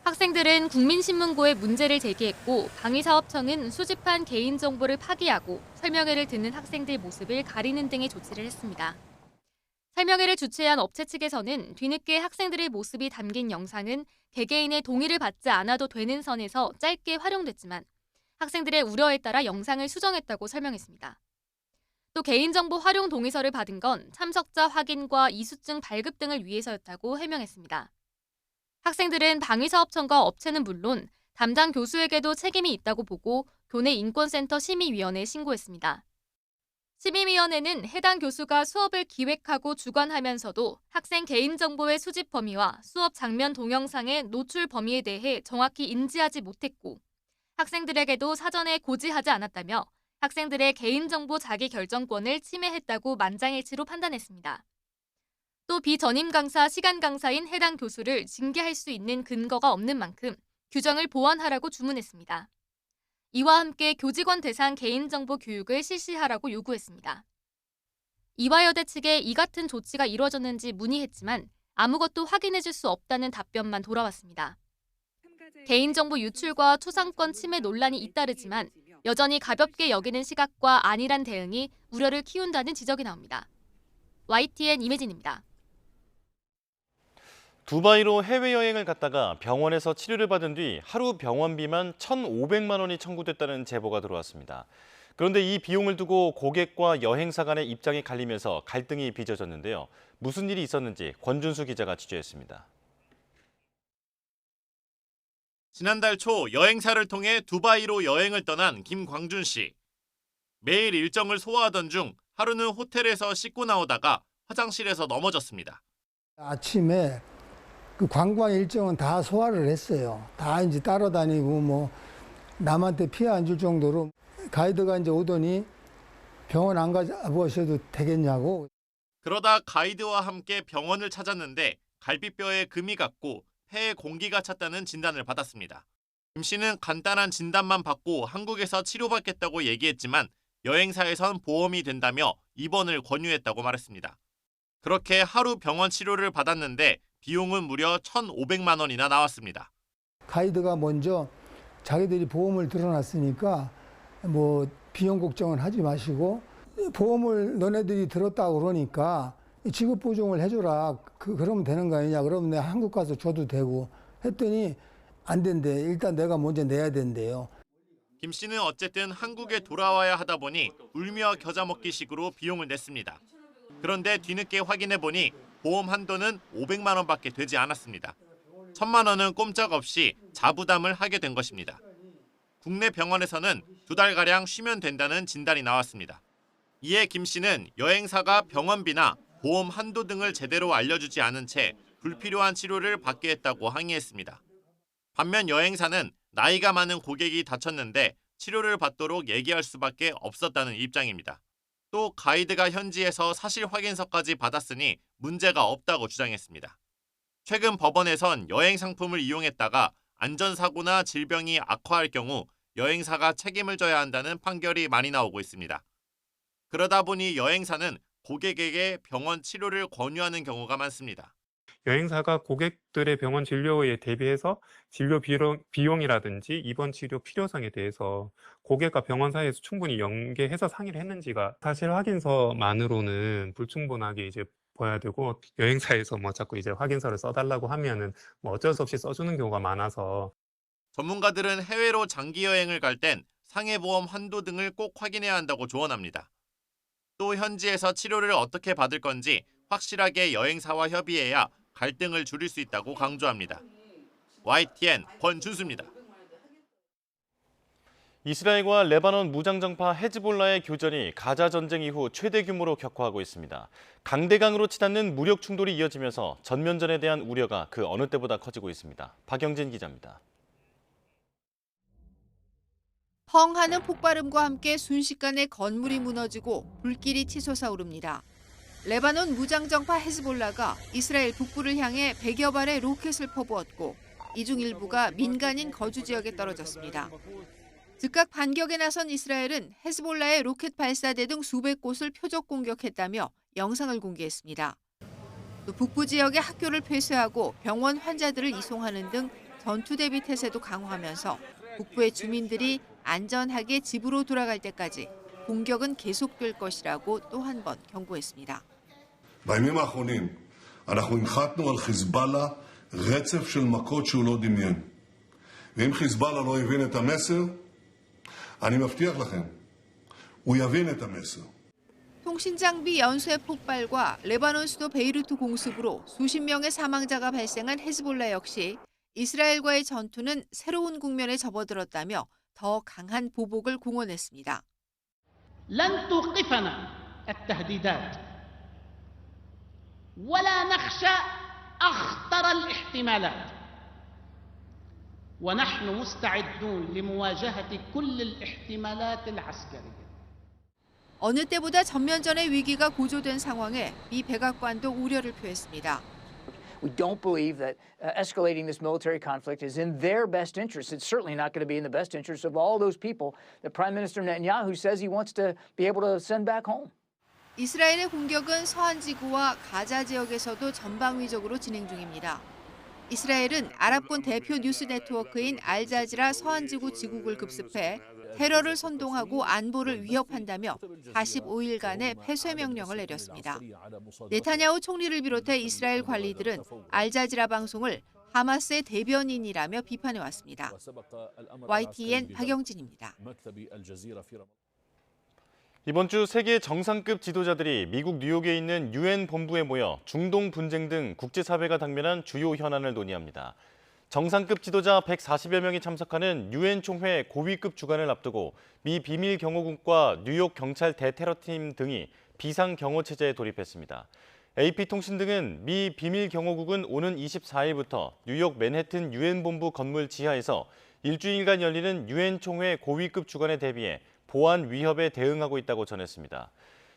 학생들은 국민신문고에 문제를 제기했고 방위사업청은 수집한 개인정보를 파기하고 설명회를 듣는 학생들 모습을 가리는 등의 조치를 했습니다. 설명회를 주최한 업체 측에서는 뒤늦게 학생들의 모습이 담긴 영상은 개개인의 동의를 받지 않아도 되는 선에서 짧게 활용됐지만 학생들의 우려에 따라 영상을 수정했다고 설명했습니다. 또 개인정보 활용 동의서를 받은 건 참석자 확인과 이수증 발급 등을 위해서였다고 해명했습니다. 학생들은 방위사업청과 업체는 물론 담당 교수에게도 책임이 있다고 보고 교내 인권센터 심의위원회에 신고했습니다. 심의위원회는 해당 교수가 수업을 기획하고 주관하면서도 학생 개인정보의 수집 범위와 수업 장면 동영상의 노출 범위에 대해 정확히 인지하지 못했고 학생들에게도 사전에 고지하지 않았다며 학생들의 개인정보 자기결정권을 침해했다고 만장일치로 판단했습니다. 또 비전임 강사, 시간 강사인 해당 교수를 징계할 수 있는 근거가 없는 만큼 규정을 보완하라고 주문했습니다. 이와 함께 교직원 대상 개인정보 교육을 실시하라고 요구했습니다. 이화여대 측에 이 같은 조치가 이루어졌는지 문의했지만 아무것도 확인해줄 수 없다는 답변만 돌아왔습니다. 개인정보 유출과 초상권 침해 논란이 잇따르지만 여전히 가볍게 여기는 시각과 안일한 대응이 우려를 키운다는 지적이 나옵니다. YTN 임혜진입니다. 두바이로 해외여행을 갔다가 병원에서 치료를 받은 뒤 하루 병원비만 1,500만 원이 청구됐다는 제보가 들어왔습니다. 그런데 이 비용을 두고 고객과 여행사 간의 입장이 갈리면서 갈등이 빚어졌는데요. 무슨 일이 있었는지 권준수 기자가 취재했습니다. 지난달 초 여행사를 통해 두바이로 여행을 떠난 김광준 씨. 매일 일정을 소화하던 중 하루는 호텔에서 씻고 나오다가 화장실에서 넘어졌습니다. 아침에 그 관광 일정은 다 소화를 했어요. 다 이제 따라다니고 뭐 남한테 피해 안 줄 정도로 가이드가 이제 오더니 병원 안 가보셔도 되겠냐고. 그러다 가이드와 함께 병원을 찾았는데 갈비뼈에 금이 갔고 폐에 공기가 찼다는 진단을 받았습니다. 김 씨는 간단한 진단만 받고 한국에서 치료받겠다고 얘기했지만 여행사에선 보험이 된다며 입원을 권유했다고 말했습니다. 그렇게 하루 병원 치료를 받았는데 비용은 무려 1,500만 원이나 나왔습니다. 가이드가 먼저 자기들이 보험을 들어놨으니까 뭐 비용 걱정은 하지 마시고 보험을 너네들이 들었다고 그러니까 지급 보증을 해줘라. 그러면 되는 거 아니냐. 그러면 내가 한국 가서 줘도 되고 했더니 안 된대. 일단 내가 먼저 내야 된대요. 김 씨는 어쨌든 한국에 돌아와야 하다 보니 울며 겨자 먹기식으로 비용을 냈습니다. 그런데 뒤늦게 확인해 보니 보험 한도는 500만 원밖에 되지 않았습니다. 1,000만 원은 꼼짝없이 자부담을 하게 된 것입니다. 국내 병원에서는 2달가량 쉬면 된다는 진단이 나왔습니다. 이에 김 씨는 여행사가 병원비나 보험 한도 등을 제대로 알려주지 않은 채 불필요한 치료를 받게 했다고 항의했습니다. 반면 여행사는 나이가 많은 고객이 다쳤는데 치료를 받도록 얘기할 수밖에 없었다는 입장입니다. 또 가이드가 현지에서 사실 확인서까지 받았으니 문제가 없다고 주장했습니다. 최근 법원에선 여행 상품을 이용했다가 안전사고나 질병이 악화할 경우 여행사가 책임을 져야 한다는 판결이 많이 나오고 있습니다. 그러다 보니 여행사는 고객에게 병원 치료를 권유하는 경우가 많습니다. 여행사가 고객들의 병원 진료에 대비해서 진료 비용이라든지 입원 치료 필요성에 대해서 고객과 병원 사이에서 충분히 연계해서 상의를 했는지가 사실 확인서만으로는 불충분하게 이제 보여야 되고 여행사에서 뭐 자꾸 이제 확인서를 써달라고 하면은 뭐 어쩔 수 없이 써주는 경우가 많아서 전문가들은 해외로 장기 여행을 갈 땐 상해보험 한도 등을 꼭 확인해야 한다고 조언합니다. 또 현지에서 치료를 어떻게 받을 건지 확실하게 여행사와 협의해야 갈등을 줄일 수 있다고 강조합니다. YTN 권준수입니다. 이스라엘과 레바논 무장정파 헤즈볼라의 교전이 가자 전쟁 이후 최대 규모로 격화하고 있습니다. 강대강으로 치닫는 무력 충돌이 이어지면서 전면전에 대한 우려가 그 어느 때보다 커지고 있습니다. 박영진 기자입니다. 펑 하는 폭발음과 함께 순식간에 건물이 무너지고 불길이 치솟아 오릅니다. 레바논 무장정파 헤즈볼라가 이스라엘 북부를 향해 100여 발의 로켓을 퍼부었고 이 중 일부가 민간인 거주 지역에 떨어졌습니다. 즉각 반격에 나선 이스라엘은 헤즈볼라의 로켓 발사대 등 수백 곳을 표적 공격했다며 영상을 공개했습니다. 또 북부 지역의 학교를 폐쇄하고 병원 환자들을 이송하는 등 전투 대비 태세도 강화하면서 북부의 주민들이 안전하게 집으로 돌아갈 때까지 공격은 계속될 것이라고 또 한 번 경고했습니다. בימים האחרונים אנחנו הנחתנו על חיזבאללה רצף של מכות שהוא לא דמיין. ואם חיזבאללה לא הבין את המסר, אני מבטיח לכם, הוא יבין את המסר. 통신장비 연쇄 폭발과 레바논 수도 베이루트 공습으로 수십 명의 사망자가 발생한 헤즈볼라 역시 이스라엘과의 전투는 새로운 국면에 접어들었다며 더 강한 보복을 공언했습니다. لن توقفنا التهديدات ولا نخشى أخطر الاحتمالات. ونحن مستعدون لمواجهة كل الاحتمالات العسكرية. 어느 때보다 전면전의 위기가 고조된 상황에 미 백악관도 우려를 표했습니다. We don't believe that escalating this military conflict is in their best interest. It's certainly not going to be in the best interest of all those people that Prime Minister Netanyahu says he wants to be able to send back home. 이스라엘의 공격은 서한 지구와 가자 지역에서도 전방위적으로 진행 중입니다. 이스라엘은 아랍권 대표 뉴스 네트워크인 알자지라 서한 지구 지국을 급습해 테러를 선동하고 안보를 위협한다며 45일간의 폐쇄 명령을 내렸습니다. 네타냐후 총리를 비롯해 이스라엘 관리들은 알자지라 방송을 하마스의 대변인이라며 비판해왔습니다. YTN 박영진입니다. 이번 주 세계 정상급 지도자들이 미국 뉴욕에 있는 유엔 본부에 모여 중동 분쟁 등 국제사회가 당면한 주요 현안을 논의합니다. 정상급 지도자 140여 명이 참석하는 유엔 총회 고위급 주간을 앞두고 미 비밀 경호국과 뉴욕 경찰 대테러팀 등이 비상 경호 체제에 돌입했습니다. AP통신 등은 미 비밀 경호국은 오는 24일부터 뉴욕 맨해튼 유엔 본부 건물 지하에서 일주일간 열리는 유엔 총회 고위급 주간에 대비해 보안 위협에 대응하고 있다고 전했습니다.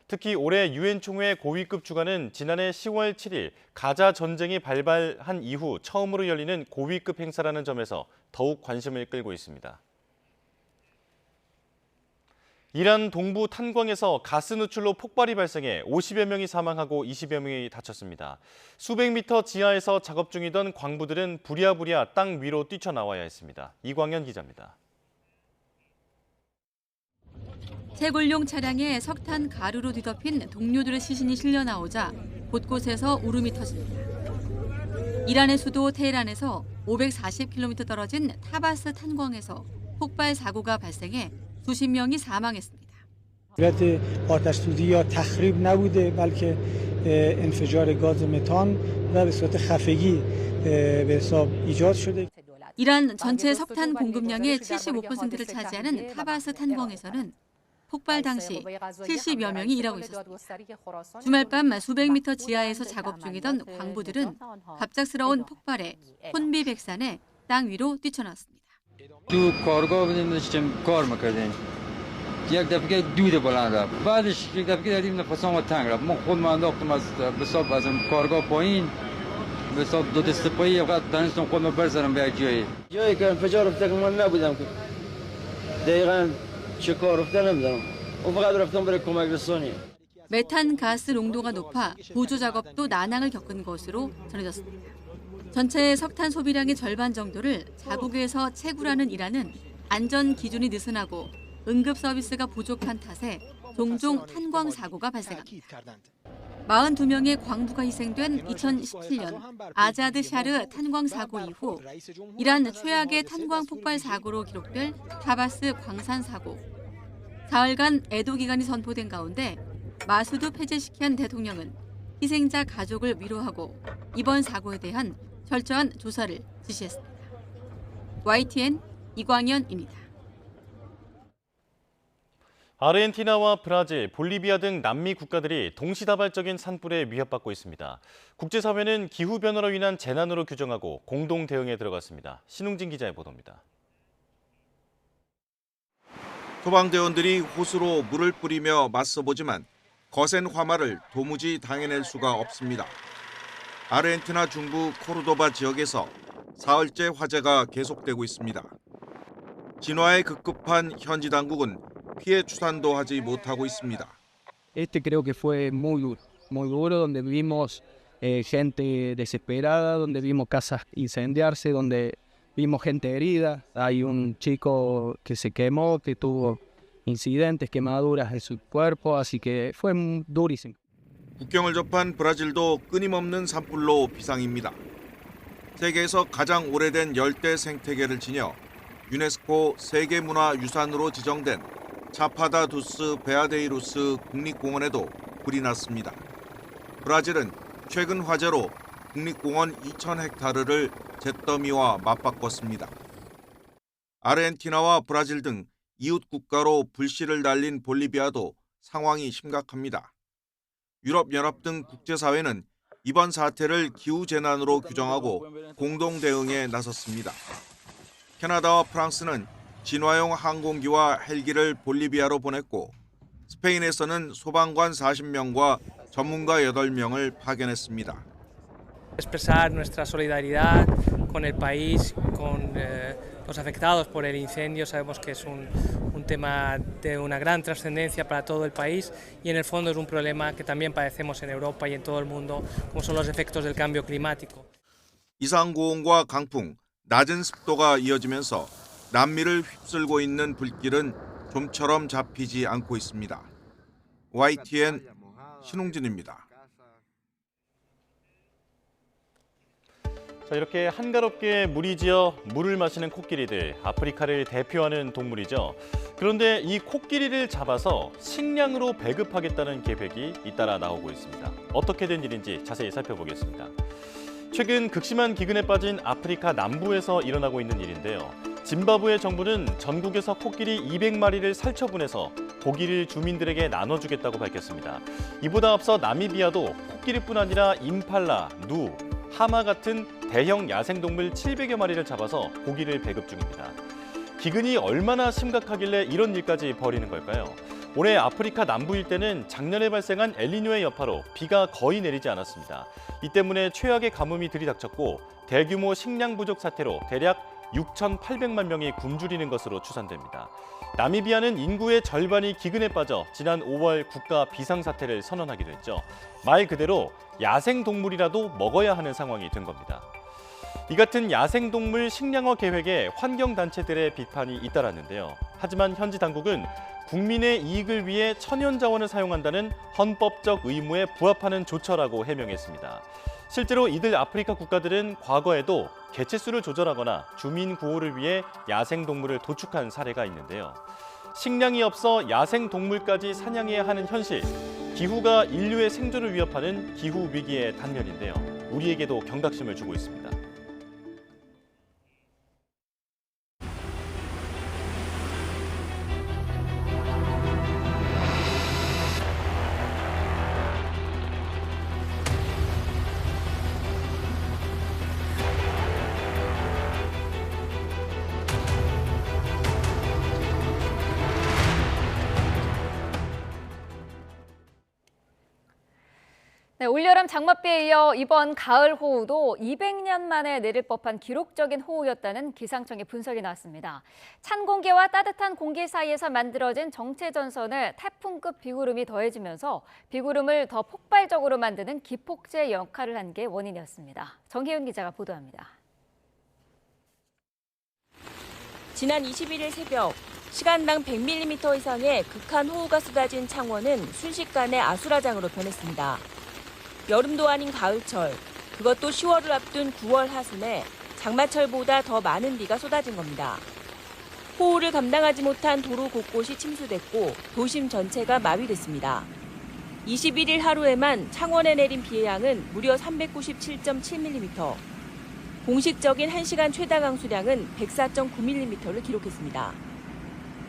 특히 올해 유엔 총회 고위급 주간은 지난해 10월 7일 가자 전쟁이 발발한 이후 처음으로 열리는 고위급 행사라는 점에서 더욱 관심을 끌고 있습니다. 이란 동부 탄광에서 가스 누출로 폭발이 발생해 50여 명이 사망하고 20여 명이 다쳤습니다. 수백 미터 지하에서 작업 중이던 광부들은 부랴부랴 땅 위로 뛰쳐나와야 했습니다. 이광현 기자입니다. 채굴용 차량에 석탄 가루로 뒤덮인 동료들의 시신이 실려 나오자 곳곳에서 울음이 터집니다. 이란의 수도 테헤란에서 540km 떨어진 타바스 탄광에서 폭발 사고가 발생해 수십 명이 사망했습니다. صورت آتش سوزی یا تخریب نبوده بلکه انفجار گاز متان و به صورت خفگی به حساب ایجاد شده. 이란 전체 석탄 공급량의 75%를 차지하는 타바스 탄광에서는 폭발 당시 70여 명이 일하고 있었습니다. 주말 밤 수백 미터 지하에서 작업 중이던 광부들은 갑작스러운 폭발에 혼비백산해 땅 위로 뛰쳐나왔습니다. تو کارگاه بودیم داشتیم کار میکردیم یک دفعه دود بلند رفت بعدش یک دفعه دیدیم نفسام تنگ رفت من خودم انداختم از حساب از کارگاه پایین به حساب دو دست پایی فقط دانستم خودم برسونم به جایی جایی که انفجار افتاد من نبودم که دقیقاً چه کار افتاد نمیدونم اون فقط رفتم برای کمک رسانی 메탄 가스 농도가 높아 보조 작업도 난항을 겪은 것으로 전해졌습니다. 전체 석탄 소비량의 절반 정도를 자국에서 채굴하는 이란은 안전 기준이 느슨하고 응급 서비스가 부족한 탓에 종종 탄광 사고가 발생합니다. 42명의 광부가 희생된 2017년 아자드 샤르 탄광 사고 이후 이란 최악의 탄광 폭발 사고로 기록될 타바스 광산 사고. 사흘간 애도 기간이 선포된 가운데 마수드 폐쇄시킨 대통령은 희생자 가족을 위로하고 이번 사고에 대한 철저한 조사를 지시했습니다. YTN 이광현입니다. 아르헨티나와 브라질, 볼리비아 등 남미 국가들이 동시다발적인 산불에 위협받고 있습니다. 국제사회는 기후변화로 인한 재난으로 규정하고 공동 대응에 들어갔습니다. 신웅진 기자의 보도입니다. 소방대원들이 호스로 물을 뿌리며 맞서보지만 거센 화마를 도무지 당해낼 수가 없습니다. 아르헨티나 중부 코르도바 지역에서 사흘째 화재가 계속되고 있습니다. 진화에 급급한 현지 당국은 피해 추산도 하지 못하고 있습니다. Este creo que fue muy duro, donde vimos gente desesperada, donde vimos casas incendiarse, donde vimos gente herida. Hay un chico que se quemó, que tuvo incidentes, quemaduras en su cuerpo, así que fue durísimo. 국경을 접한 브라질도 끊임없는 산불로 비상입니다. 세계에서 가장 오래된 열대 생태계를 지녀 유네스코 세계문화유산으로 지정된 차파다 두스 베아데이루스 국립공원에도 불이 났습니다. 브라질은 최근 화재로 국립공원 2,000헥타르를 잿더미와 맞바꿨습니다. 아르헨티나와 브라질 등 이웃 국가로 불씨를 날린 볼리비아도 상황이 심각합니다. 유럽연합 등 국제사회는 이번 사태를 기후재난으로 규정하고 공동 대응에 나섰습니다. 캐나다와 프랑스는 진화용 항공기와 헬기를 볼리비아로 보냈고 스페인에서는 소방관 40명과 전문가 8명을 파견했습니다. Expresar nuestra solidaridad con el país, con los afectados por el incendio. Sabemos que es un tema de una gran trascendencia para todo el país y en el fondo es un problema que también padecemos en Europa y en todo el mundo, como son los efectos del cambio climático. 이상고온과 강풍, 낮은 습도가 이어지면서 남미를 휩쓸고 있는 불길은 좀처럼 잡히지 않고 있습니다. YTN 신홍진입니다. 자, 이렇게 한가롭게 무리지어 물을 마시는 코끼리들, 아프리카를 대표하는 동물이죠. 그런데 이 코끼리를 잡아서 식량으로 배급하겠다는 계획이 잇따라 나오고 있습니다. 어떻게 된 일인지 자세히 살펴보겠습니다. 최근 극심한 기근에 빠진 아프리카 남부에서 일어나고 있는 일인데요. 짐바브웨 정부는 전국에서 코끼리 200마리를 살처분해서 고기를 주민들에게 나눠주겠다고 밝혔습니다. 이보다 앞서 나미비아도 코끼리뿐 아니라 임팔라, 누, 하마 같은 대형 야생동물 700여 마리를 잡아서 고기를 배급 중입니다. 기근이 얼마나 심각하길래 이런 일까지 벌이는 걸까요? 올해 아프리카 남부 일대는 작년에 발생한 엘니뇨의 여파로 비가 거의 내리지 않았습니다. 이 때문에 최악의 가뭄이 들이닥쳤고 대규모 식량 부족 사태로 대략 6,800만 명이 굶주리는 것으로 추산됩니다. 나미비아는 인구의 절반이 기근에 빠져 지난 5월 국가 비상사태를 선언하기도 했죠. 말 그대로 야생동물이라도 먹어야 하는 상황이 된 겁니다. 이 같은 야생동물 식량화 계획에 환경단체들의 비판이 잇따랐는데요. 하지만 현지 당국은 국민의 이익을 위해 천연자원을 사용한다는 헌법적 의무에 부합하는 조처라고 해명했습니다. 실제로 이들 아프리카 국가들은 과거에도 개체수를 조절하거나 주민 구호를 위해 야생동물을 도축한 사례가 있는데요. 식량이 없어 야생동물까지 사냥해야 하는 현실, 기후가 인류의 생존을 위협하는 기후 위기의 단면인데요. 우리에게도 경각심을 주고 있습니다. 네, 올여름 장맛비에 이어 이번 가을 호우도 200년 만에 내릴 법한 기록적인 호우였다는 기상청의 분석이 나왔습니다. 찬 공기와 따뜻한 공기 사이에서 만들어진 정체전선에 태풍급 비구름이 더해지면서 비구름을 더 폭발적으로 만드는 기폭제 역할을 한 게 원인이었습니다. 정혜윤 기자가 보도합니다. 지난 21일 새벽 시간당 100mm 이상의 극한 호우가 쏟아진 창원은 순식간에 아수라장으로 변했습니다. 여름도 아닌 가을철, 그것도 10월을 앞둔 9월 하순에 장마철보다 더 많은 비가 쏟아진 겁니다. 호우를 감당하지 못한 도로 곳곳이 침수됐고 도심 전체가 마비됐습니다. 21일 하루에만 창원에 내린 비의 양은 무려 397.7mm, 공식적인 1시간 최다 강수량은 104.9mm를 기록했습니다.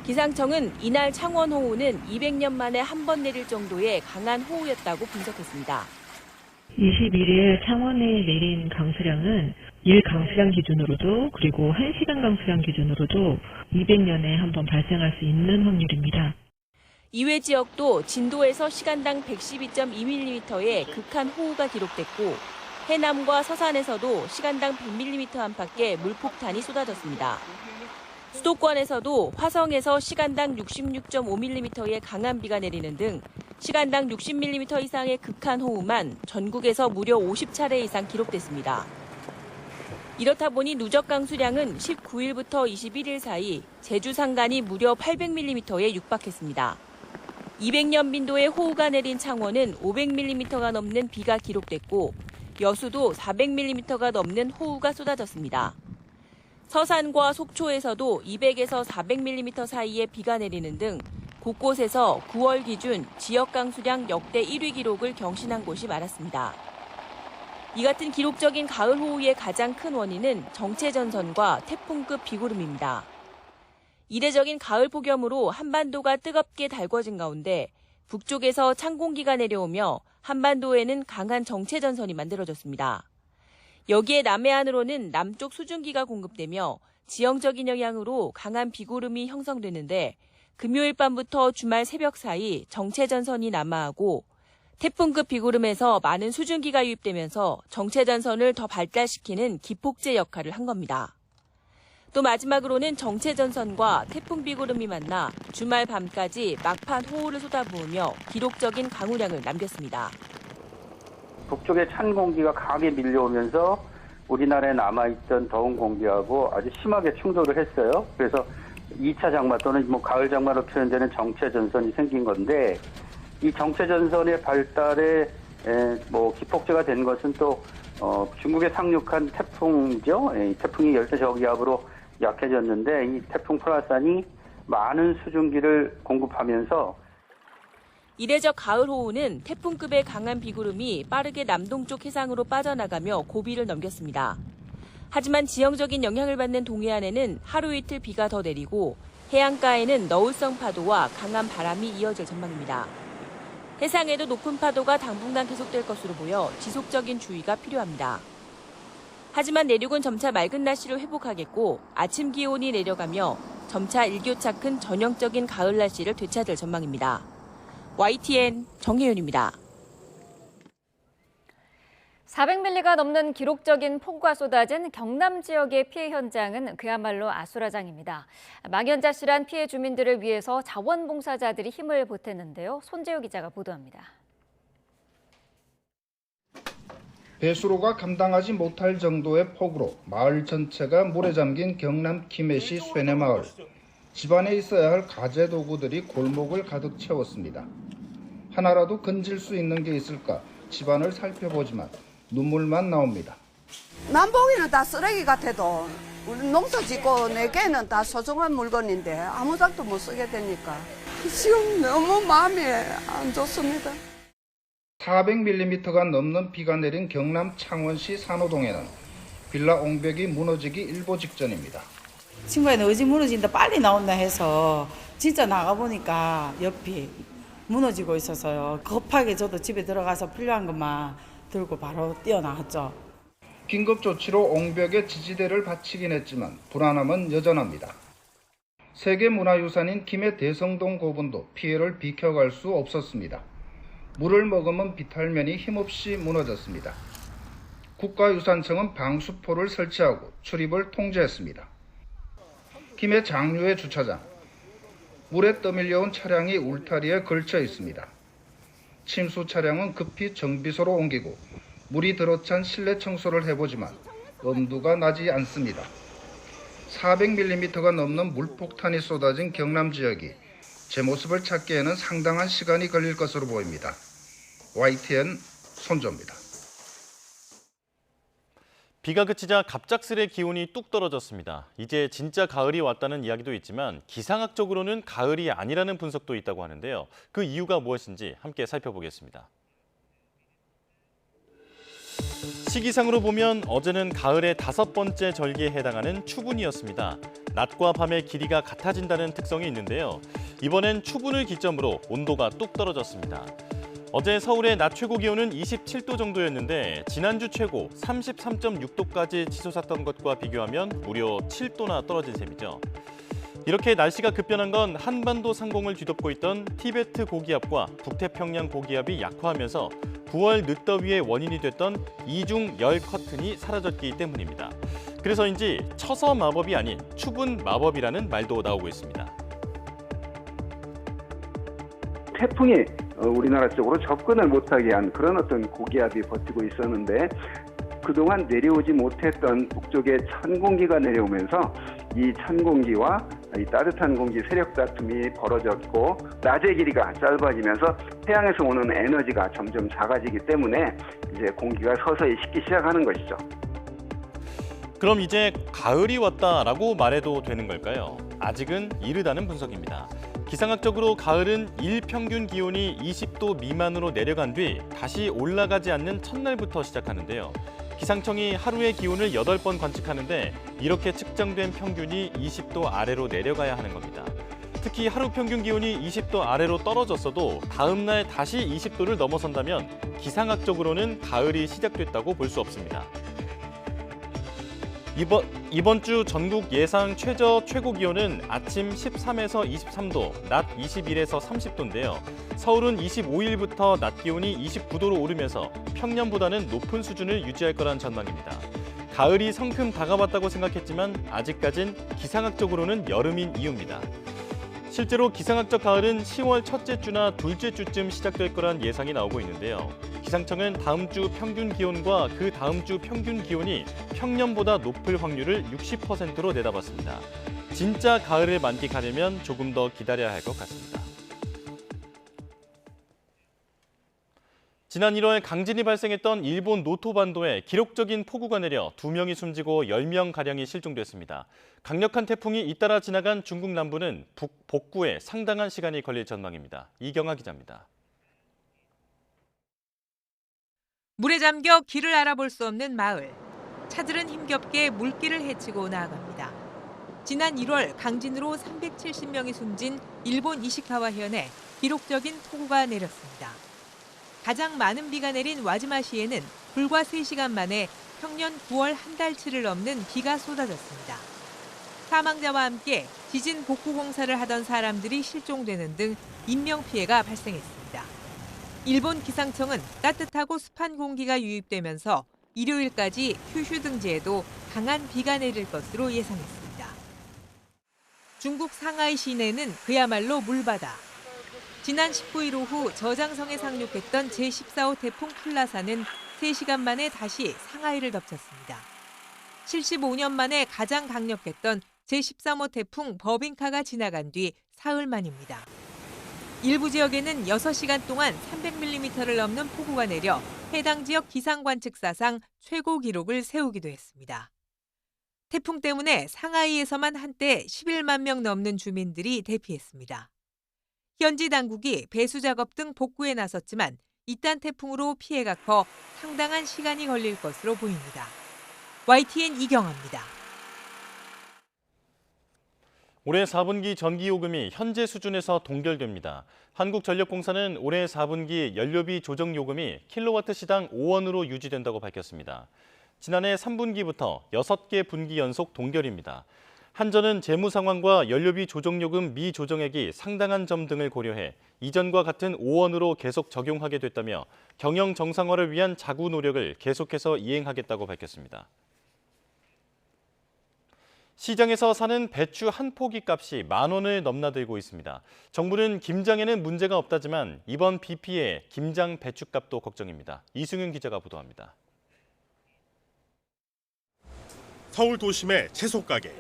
기상청은 이날 창원 호우는 200년 만에 한 번 내릴 정도의 강한 호우였다고 분석했습니다. 21일 창원에 내린 강수량은 1강수량 기준으로도 그리고 1시간 강수량 기준으로도 200년에 한 번 발생할 수 있는 확률입니다. 이외 지역도 진도에서 시간당 112.2mm의 극한 호우가 기록됐고 해남과 서산에서도 시간당 100mm 안팎의 물폭탄이 쏟아졌습니다. 수도권에서도 화성에서 시간당 66.5mm의 강한 비가 내리는 등 시간당 60mm 이상의 극한 호우만 전국에서 무려 50차례 이상 기록됐습니다. 이렇다 보니 누적 강수량은 19일부터 21일 사이 제주 산간이 무려 800mm에 육박했습니다. 200년 빈도의 호우가 내린 창원은 500mm가 넘는 비가 기록됐고 여수도 400mm가 넘는 호우가 쏟아졌습니다. 서산과 속초에서도 200에서 400mm 사이의 비가 내리는 등 곳곳에서 9월 기준 지역 강수량 역대 1위 기록을 경신한 곳이 많았습니다. 이 같은 기록적인 가을 호우의 가장 큰 원인은 정체전선과 태풍급 비구름입니다. 이례적인 가을 폭염으로 한반도가 뜨겁게 달궈진 가운데 북쪽에서 찬 공기가 내려오며 한반도에는 강한 정체전선이 만들어졌습니다. 여기에 남해안으로는 남쪽 수증기가 공급되며 지형적인 영향으로 강한 비구름이 형성되는데 금요일 밤부터 주말 새벽 사이 정체전선이 남하하고 태풍급 비구름에서 많은 수증기가 유입되면서 정체전선을 더 발달시키는 기폭제 역할을 한 겁니다. 또 마지막으로는 정체전선과 태풍 비구름이 만나 주말 밤까지 막판 호우를 쏟아부으며 기록적인 강우량을 남겼습니다. 북쪽에 찬 공기가 강하게 밀려오면서 우리나라에 남아있던 더운 공기하고 아주 심하게 충돌을 했어요. 그래서 2차 장마 또는 가을 장마로 표현되는 정체전선이 생긴 건데 이 정체전선의 발달에 기폭제가 된 것은 또 중국에 상륙한 태풍이죠. 이 태풍이 열대 저기압으로 약해졌는데 이 태풍 프라산이 많은 수증기를 공급하면서 이례적 가을 호우는 태풍급의 강한 비구름이 빠르게 남동쪽 해상으로 빠져나가며 고비를 넘겼습니다. 하지만 지형적인 영향을 받는 동해안에는 하루 이틀 비가 더 내리고 해안가에는 너울성 파도와 강한 바람이 이어질 전망입니다. 해상에도 높은 파도가 당분간 계속될 것으로 보여 지속적인 주의가 필요합니다. 하지만 내륙은 점차 맑은 날씨를 회복하겠고 아침 기온이 내려가며 점차 일교차 큰 전형적인 가을 날씨를 되찾을 전망입니다. YTN 정혜윤입니다. 400mm가 넘는 기록적인 폭우가 쏟아진 경남 지역의 피해 현장은 그야말로 아수라장입니다. 망연자실한 피해 주민들을 위해서 자원봉사자들이 힘을 보탰는데요. 손재우 기자가 보도합니다. 배수로가 감당하지 못할 정도의 폭우로 마을 전체가 물에 잠긴 경남 김해시 쇠내마을. 집안에 있어야 할 가재 도구들이 골목을 가득 채웠습니다. 하나라도 건질 수 있는 게 있을까 집안을 살펴보지만 눈물만 나옵니다. 남보기는 다 쓰레기 같아도 우리 농사 짓고 내게는 다 소중한 물건인데 아무 작도 못 쓰게 되니까 지금 너무 마음이 안 좋습니다. 400mm가 넘는 비가 내린 경남 창원시 산호동에는 빌라 옹벽이 무너지기 일보 직전입니다. 친구가 어디 무너진다 빨리 나온다 해서 진짜 나가보니까 옆이 무너지고 있어서요. 급하게 저도 집에 들어가서 필요한 것만 들고 바로 뛰어나왔죠. 긴급 조치로 옹벽의 지지대를 받치긴 했지만 불안함은 여전합니다. 세계문화유산인 김해 대성동 고분도 피해를 비켜갈 수 없었습니다. 물을 머금은 비탈면이 힘없이 무너졌습니다. 국가유산청은 방수포를 설치하고 출입을 통제했습니다. 김해 장류의 주차장. 물에 떠밀려온 차량이 울타리에 걸쳐 있습니다. 침수 차량은 급히 정비소로 옮기고 물이 들어찬 실내 청소를 해보지만 엄두가 나지 않습니다. 400mm가 넘는 물폭탄이 쏟아진 경남 지역이 제 모습을 찾기에는 상당한 시간이 걸릴 것으로 보입니다. YTN 손조입니다. 비가 그치자 갑작스레 기온이 뚝 떨어졌습니다. 이제 진짜 가을이 왔다는 이야기도 있지만 기상학적으로는 가을이 아니라는 분석도 있다고 하는데요. 그 이유가 무엇인지 함께 살펴보겠습니다. 시기상으로 보면 어제는 가을의 5번째 절기에 해당하는 추분이었습니다. 낮과 밤의 길이가 같아진다는 특성이 있는데요. 이번엔 추분을 기점으로 온도가 뚝 떨어졌습니다. 어제 서울의 낮 최고 기온은 27도 정도였는데 지난주 최고 33.6도까지 치솟았던 것과 비교하면 무려 7도나 떨어진 셈이죠. 이렇게 날씨가 급변한 건 한반도 상공을 뒤덮고 있던 티베트 고기압과 북태평양 고기압이 약화하면서 9월 늦더위의 원인이 됐던 이중 열 커튼이 사라졌기 때문입니다. 그래서인지 처서 마법이 아닌 추분 마법이라는 말도 나오고 있습니다. 태풍이 우리나라 쪽으로 접근을 못하게 한 그런 어떤 고기압이 버티고 있었는데 그동안 내려오지 못했던 북쪽에 찬 공기가 내려오면서 이 찬 공기와 이 따뜻한 공기 세력 다툼이 벌어졌고 낮의 길이가 짧아지면서 태양에서 오는 에너지가 점점 작아지기 때문에 이제 공기가 서서히 식기 시작하는 것이죠. 그럼 이제 가을이 왔다라고 말해도 되는 걸까요? 아직은 이르다는 분석입니다. 기상학적으로 가을은 일평균 기온이 20도 미만으로 내려간 뒤 다시 올라가지 않는 첫날부터 시작하는데요. 기상청이 하루의 기온을 8번 관측하는데 이렇게 측정된 평균이 20도 아래로 내려가야 하는 겁니다. 특히 하루 평균 기온이 20도 아래로 떨어졌어도 다음 날 다시 20도를 넘어선다면 기상학적으로는 가을이 시작됐다고 볼 수 없습니다. 이번 주 전국 예상 최고 기온은 아침 13에서 23도, 낮 21에서 30도인데요. 서울은 25일부터 낮 기온이 29도로 오르면서 평년보다는 높은 수준을 유지할 거란 전망입니다. 가을이 성큼 다가왔다고 생각했지만 아직까진 기상학적으로는 여름인 이유입니다. 실제로 기상학적 가을은 10월 첫째 주나 둘째 주쯤 시작될 거란 예상이 나오고 있는데요. 기상청은 다음 주 평균 기온과 그 다음 주 평균 기온이 평년보다 높을 확률을 60%로 내다봤습니다. 진짜 가을을 만끽하려면 조금 더 기다려야 할 것 같습니다. 지난 1월 강진이 발생했던 일본 노토반도에 기록적인 폭우가 내려 2명이 숨지고 10명가량이 실종됐습니다. 강력한 태풍이 잇따라 지나간 중국 남부는 복구에 상당한 시간이 걸릴 전망입니다. 이경아 기자입니다. 물에 잠겨 길을 알아볼 수 없는 마을. 차들은 힘겹게 물길을 헤치고 나아갑니다. 지난 1월 강진으로 370명이 숨진 일본 이시카와현에 기록적인 폭우가 내렸습니다. 가장 많은 비가 내린 와지마시에는 불과 3시간 만에 평년 9월 한 달치를 넘는 비가 쏟아졌습니다. 사망자와 함께 지진 복구 공사를 하던 사람들이 실종되는 등 인명피해가 발생했습니다. 일본 기상청은 따뜻하고 습한 공기가 유입되면서 일요일까지 큐슈 등지에도 강한 비가 내릴 것으로 예상했습니다. 중국 상하이 시내는 그야말로 물바다. 지난 19일 오후 저장성에 상륙했던 제14호 태풍 플라사는 3시간 만에 다시 상하이를 덮쳤습니다. 75년 만에 가장 강력했던 제13호 태풍 버빙카가 지나간 뒤 사흘 만입니다. 일부 지역에는 6시간 동안 300mm를 넘는 폭우가 내려 해당 지역 기상관측사상 최고 기록을 세우기도 했습니다. 태풍 때문에 상하이에서만 한때 11만 명 넘는 주민들이 대피했습니다. 현지 당국이 배수 작업 등 복구에 나섰지만 이딴 태풍으로 피해가 커 상당한 시간이 걸릴 것으로 보입니다. YTN 이경아입니다. 올해 4분기 전기요금이 현재 수준에서 동결됩니다. 한국전력공사는 올해 4분기 연료비 조정 요금이 킬로와트 시당 5원으로 유지된다고 밝혔습니다. 지난해 3분기부터 6개 분기 연속 동결입니다. 한전은 재무 상황과 연료비 조정요금 미조정액이 상당한 점 등을 고려해 이전과 같은 5원으로 계속 적용하게 됐다며 경영 정상화를 위한 자구 노력을 계속해서 이행하겠다고 밝혔습니다. 시장에서 사는 배추 한 포기 값이 10,000원을 넘나들고 있습니다. 정부는 김장에는 문제가 없다지만 이번 비 피해 김장 배추값도 걱정입니다. 이승윤 기자가 보도합니다. 서울 도심의 채소 가게.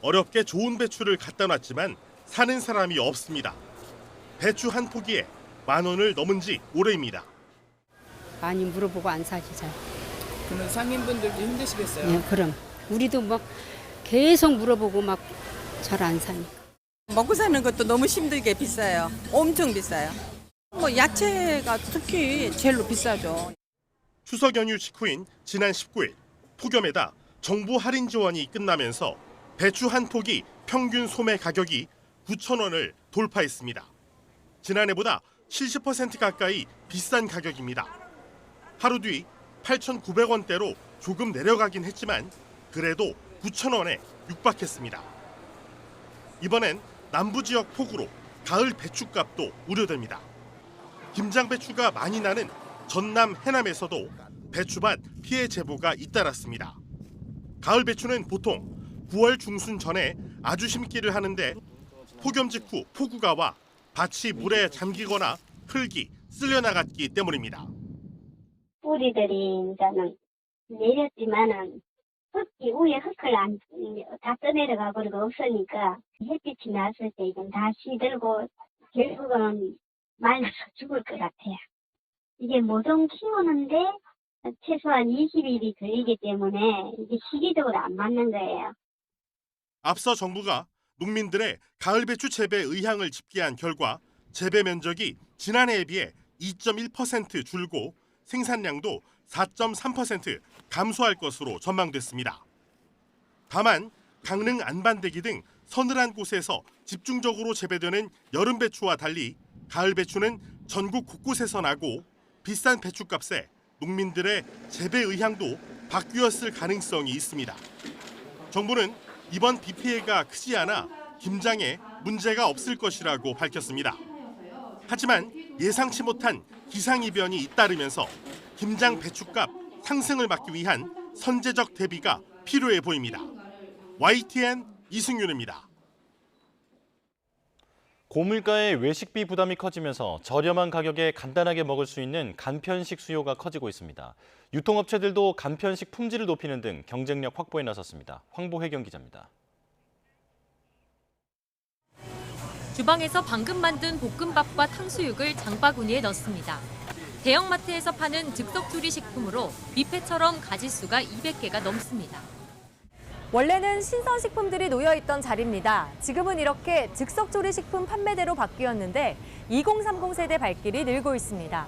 어렵게 좋은 배추를 갖다 놨지만 사는 사람이 없습니다. 배추 한 포기에 10,000원을 넘은 지 오래입니다. 많이 물어보고 안 사지 잘. 그러면 상인분들도 힘드시겠어요? 네, 그럼 우리도 막 계속 물어보고 막 잘 안 사니까. 먹고 사는 것도 너무 힘들게 비싸요. 엄청 비싸요. 뭐 야채가 특히 제일로 비싸죠. 추석 연휴 직후인 지난 19일 폭염에다 정부 할인 지원이 끝나면서 배추 한 포기 평균 소매 가격이 9,000원을 돌파했습니다. 지난해보다 70% 가까이 비싼 가격입니다. 하루 뒤 8,900원대로 조금 내려가긴 했지만 그래도 9,000원에 육박했습니다. 이번엔 남부 지역 폭우로 가을 배추값도 우려됩니다. 김장 배추가 많이 나는 전남 해남에서도 배추밭 피해 제보가 잇따랐습니다. 가을 배추는 보통 9월 중순 전에 아주 심기를 하는데 폭염 직후 폭우가 와 밭이 물에 잠기거나 흙이 쓸려나갔기 때문입니다. 뿌리들이 이제는 내렸지만은 흙이 위에 흙을 다 떠내려가 버리고 없으니까 햇빛이 났을 때 이건 다 시들고 결국은 말라서 죽을 것 같아요. 이게 모종 키우는데 최소한 20일이 걸리기 때문에 이게 시기적으로 안 맞는 거예요. 앞서 정부가 농민들의 가을 배추 재배 의향을 집계한 결과 재배 면적이 지난해에 비해 2.1% 줄고 생산량도 4.3% 감소할 것으로 전망됐습니다. 다만 강릉 안반대기 등 서늘한 곳에서 집중적으로 재배되는 여름 배추와 달리 가을 배추는 전국 곳곳에서 나고 비싼 배추값에 농민들의 재배 의향도 바뀌었을 가능성이 있습니다. 정부는 이번 비 피해가 크지 않아 김장에 문제가 없을 것이라고 밝혔습니다. 하지만 예상치 못한 기상이변이 잇따르면서 김장 배춧값 상승을 막기 위한 선제적 대비가 필요해 보입니다. YTN 이승윤입니다. 고물가의 외식비 부담이 커지면서 저렴한 가격에 간단하게 먹을 수 있는 간편식 수요가 커지고 있습니다. 유통업체들도 간편식 품질을 높이는 등 경쟁력 확보에 나섰습니다. 황보혜경 기자입니다. 주방에서 방금 만든 볶음밥과 탕수육을 장바구니에 넣습니다. 대형마트에서 파는 즉석조리 식품으로 뷔페처럼 가짓수가 200개가 넘습니다. 원래는 신선식품들이 놓여있던 자리입니다. 지금은 이렇게 즉석조리식품 판매대로 바뀌었는데 2030 세대 발길이 늘고 있습니다.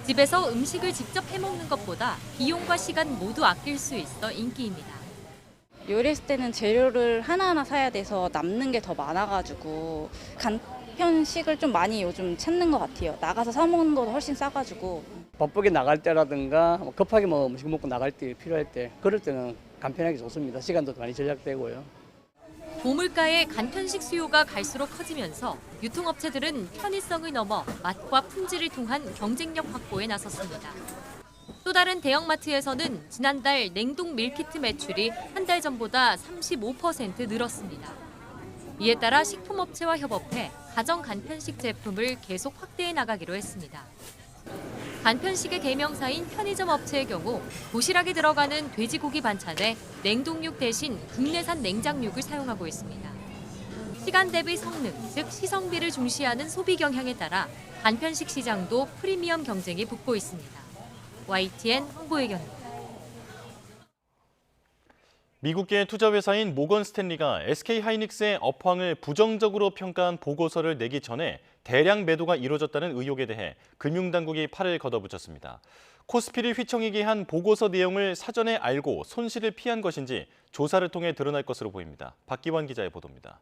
집에서 음식을 직접 해먹는 것보다 비용과 시간 모두 아낄 수 있어 인기입니다. 요리했을 때는 재료를 하나하나 사야 돼서 남는 게 더 많아가지고 간편식을 좀 많이 요즘 찾는 것 같아요. 나가서 사 먹는 것도 훨씬 싸가지고. 바쁘게 나갈 때라든가 급하게 뭐 음식 먹고 나갈 때 필요할 때 그럴 때는 간편하게 좋습니다. 시간도 많이 절약되고요. 고물가의 간편식 수요가 갈수록 커지면서 유통업체들은 편의성을 넘어 맛과 품질을 통한 경쟁력 확보에 나섰습니다. 또 다른 대형마트에서는 지난달 냉동 밀키트 매출이 한 달 전보다 35% 늘었습니다. 이에 따라 식품업체와 협업해 가정 간편식 제품을 계속 확대해 나가기로 했습니다. 간편식의 대명사인 편의점 업체의 경우 도시락에 들어가는 돼지고기 반찬에 냉동육 대신 국내산 냉장육을 사용하고 있습니다. 시간 대비 성능, 즉 시성비를 중시하는 소비 경향에 따라 간편식 시장도 프리미엄 경쟁이 붙고 있습니다. YTN 황보혜경입니다. 미국계 투자회사인 모건 스탠리가 SK하이닉스의 업황을 부정적으로 평가한 보고서를 내기 전에 대량 매도가 이루어졌다는 의혹에 대해 금융당국이 팔을 걷어붙였습니다. 코스피를 휘청이게 한 보고서 내용을 사전에 알고 손실을 피한 것인지 조사를 통해 드러날 것으로 보입니다. 박기원 기자의 보도입니다.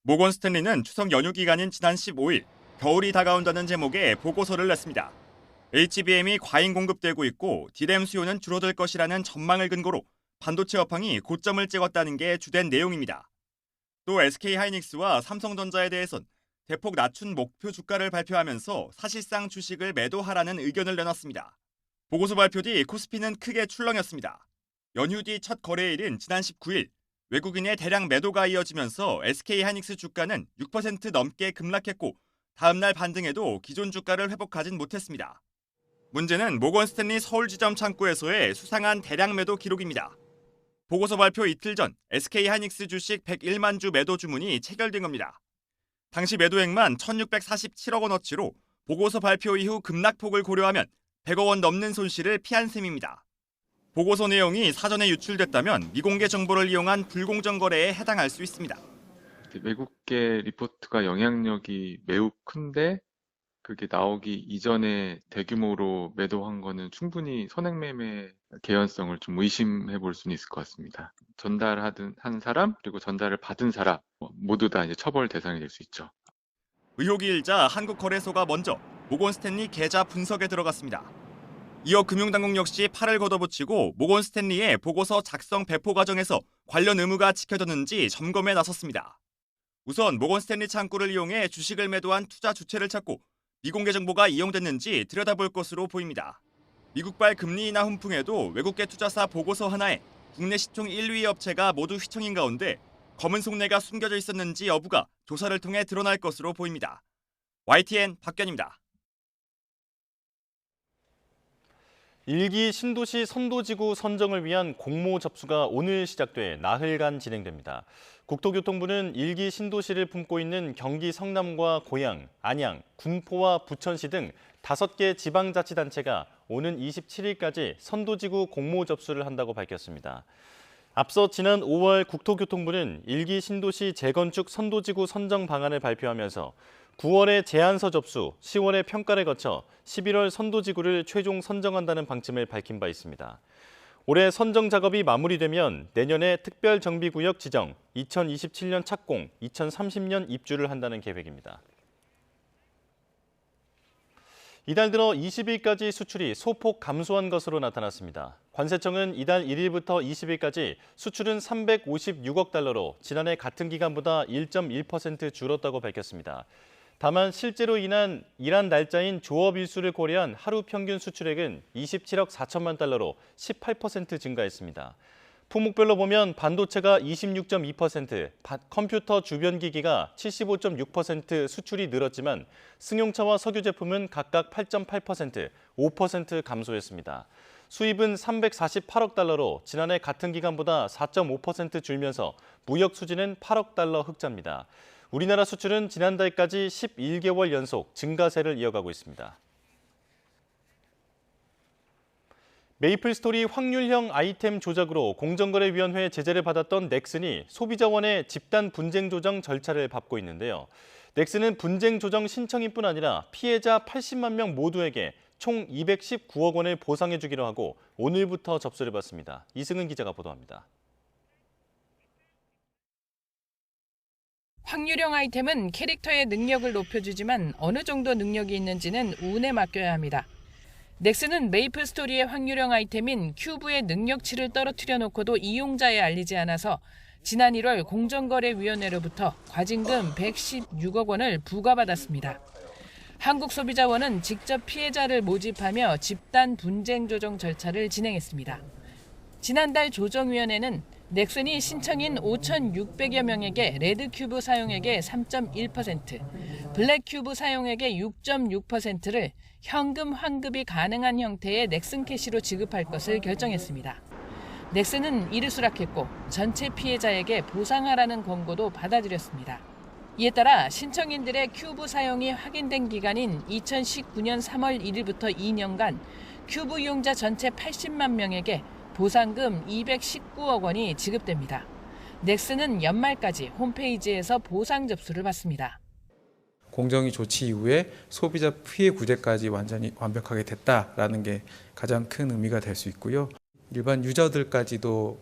모건 스탠리는 추석 연휴 기간인 지난 15일 겨울이 다가온다는 제목의 보고서를 냈습니다. HBM이 과잉 공급되고 있고 D램 수요는 줄어들 것이라는 전망을 근거로 반도체 업황이 고점을 찍었다는 게 주된 내용입니다. 또 SK하이닉스와 삼성전자에 대해선 대폭 낮춘 목표 주가를 발표하면서 사실상 주식을 매도하라는 의견을 내놨습니다. 보고서 발표 뒤 코스피는 크게 출렁였습니다. 연휴 뒤 첫 거래일인 지난 19일 외국인의 대량 매도가 이어지면서 SK하이닉스 주가는 6% 넘게 급락했고 다음 날 반등에도 기존 주가를 회복하진 못했습니다. 문제는 모건 스탠리 서울 지점 창구에서의 수상한 대량 매도 기록입니다. 보고서 발표 이틀 전 SK하이닉스 주식 101만 주 매도 주문이 체결된 겁니다. 당시 매도액만 1,647억 원어치로 보고서 발표 이후 급락폭을 고려하면 100억 원 넘는 손실을 피한 셈입니다. 보고서 내용이 사전에 유출됐다면 미공개 정보를 이용한 불공정 거래에 해당할 수 있습니다. 외국계 리포트가 영향력이 매우 큰데 그게 나오기 이전에 대규모로 매도한 거는 충분히 선행매매 개연성을 좀 의심해 볼 수는 있을 것 같습니다. 전달한 사람 그리고 전달을 받은 사람 모두 다 이제 처벌 대상이 될 수 있죠. 의혹이 일자 한국거래소가 먼저 모건 스탠리 계좌 분석에 들어갔습니다. 이어 금융당국 역시 팔을 걷어붙이고 모건 스탠리의 보고서 작성 배포 과정에서 관련 의무가 지켜졌는지 점검에 나섰습니다. 우선 모건 스탠리 창구를 이용해 주식을 매도한 투자 주체를 찾고 미공개 정보가 이용됐는지 들여다볼 것으로 보입니다. 미국발 금리 인하 훈풍에도 외국계 투자사 보고서 하나에 국내 시총 1위 업체가 모두 휘청인 가운데 검은 속내가 숨겨져 있었는지 여부가 조사를 통해 드러날 것으로 보입니다. YTN 박견입니다. 1기 신도시 선도지구 선정을 위한 공모 접수가 오늘 시작돼 나흘간 진행됩니다. 국토교통부는 1기 신도시를 품고 있는 경기 성남과 고양, 안양, 군포와 부천시 등 5개 지방자치단체가 오는 27일까지 선도지구 공모 접수를 한다고 밝혔습니다. 앞서 지난 5월 국토교통부는 1기 신도시 재건축 선도지구 선정 방안을 발표하면서 9월에 제안서 접수, 10월에 평가를 거쳐 11월 선도지구를 최종 선정한다는 방침을 밝힌 바 있습니다. 올해 선정 작업이 마무리되면 내년에 특별정비구역 지정, 2027년 착공, 2030년 입주를 한다는 계획입니다. 이달 들어 20일까지 수출이 소폭 감소한 것으로 나타났습니다. 관세청은 이달 1일부터 20일까지 수출은 356억 달러로 지난해 같은 기간보다 1.1% 줄었다고 밝혔습니다. 다만 실제로 일한 날짜인 조업 일수를 고려한 하루 평균 수출액은 27억 4천만 달러로 18% 증가했습니다. 품목별로 보면 반도체가 26.2%, 컴퓨터 주변 기기가 75.6% 수출이 늘었지만 승용차와 석유 제품은 각각 8.8%, 5% 감소했습니다. 수입은 348억 달러로 지난해 같은 기간보다 4.5% 줄면서 무역 수지는 8억 달러 흑자입니다. 우리나라 수출은 지난달까지 11개월 연속 증가세를 이어가고 있습니다. 메이플스토리 확률형 아이템 조작으로 공정거래위원회 제재를 받았던 넥슨이 소비자원의 집단 분쟁 조정 절차를 밟고 있는데요. 넥슨은 분쟁 조정 신청인뿐 아니라 피해자 80만 명 모두에게 총 219억 원을 보상해 주기로 하고 오늘부터 접수를 받습니다. 이승은 기자가 보도합니다. 확률형 아이템은 캐릭터의 능력을 높여주지만 어느 정도 능력이 있는지는 운에 맡겨야 합니다. 넥슨은 메이플스토리의 확률형 아이템인 큐브의 능력치를 떨어뜨려 놓고도 이용자에 알리지 않아서 지난 1월 공정거래위원회로부터 과징금 116억 원을 부과받았습니다. 한국소비자원은 직접 피해자를 모집하며 집단 분쟁 조정 절차를 진행했습니다. 지난달 조정위원회는 넥슨이 신청인 5,600여 명에게 레드큐브 사용액의 3.1%, 블랙큐브 사용액의 6.6%를 현금 환급이 가능한 형태의 넥슨캐시로 지급할 것을 결정했습니다. 넥슨은 이를 수락했고 전체 피해자에게 보상하라는 권고도 받아들였습니다. 이에 따라 신청인들의 큐브 사용이 확인된 기간인 2019년 3월 1일부터 2년간 큐브 이용자 전체 80만 명에게 보상금 219억 원이 지급됩니다. 넥슨은 연말까지 홈페이지에서 보상 접수를 받습니다. 공정위 조치 이후에 소비자 피해 구제까지 완벽하게 됐다라는 게 가장 큰 의미가 될 수 있고요. 일반 유저들까지도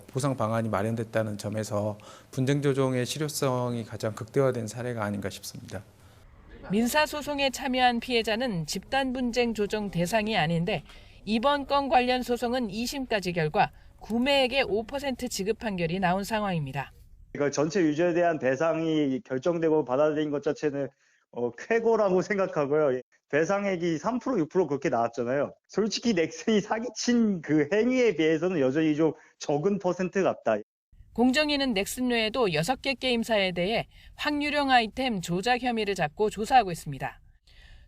보상 방안이 마련됐다는 점에서 분쟁 조정의 실효성이 가장 극대화된 사례가 아닌가 싶습니다. 민사소송에 참여한 피해자는 집단 분쟁 조정 대상이 아닌데 이번 건 관련 소송은 2심까지 결과 구매액의 5% 지급 판결이 나온 상황입니다. 이거 전체 유저에 대한 배상이 결정되고 받아들인 것 자체는 쾌거라고 생각하고요. 배상액이 3%, 6% 그렇게 나왔잖아요. 솔직히 넥슨이 사기친 그 행위에 비해서는 여전히 좀 적은 퍼센트 같다. 공정위는 넥슨 외에도 6개 게임사에 대해 확률형 아이템 조작 혐의를 잡고 조사하고 있습니다.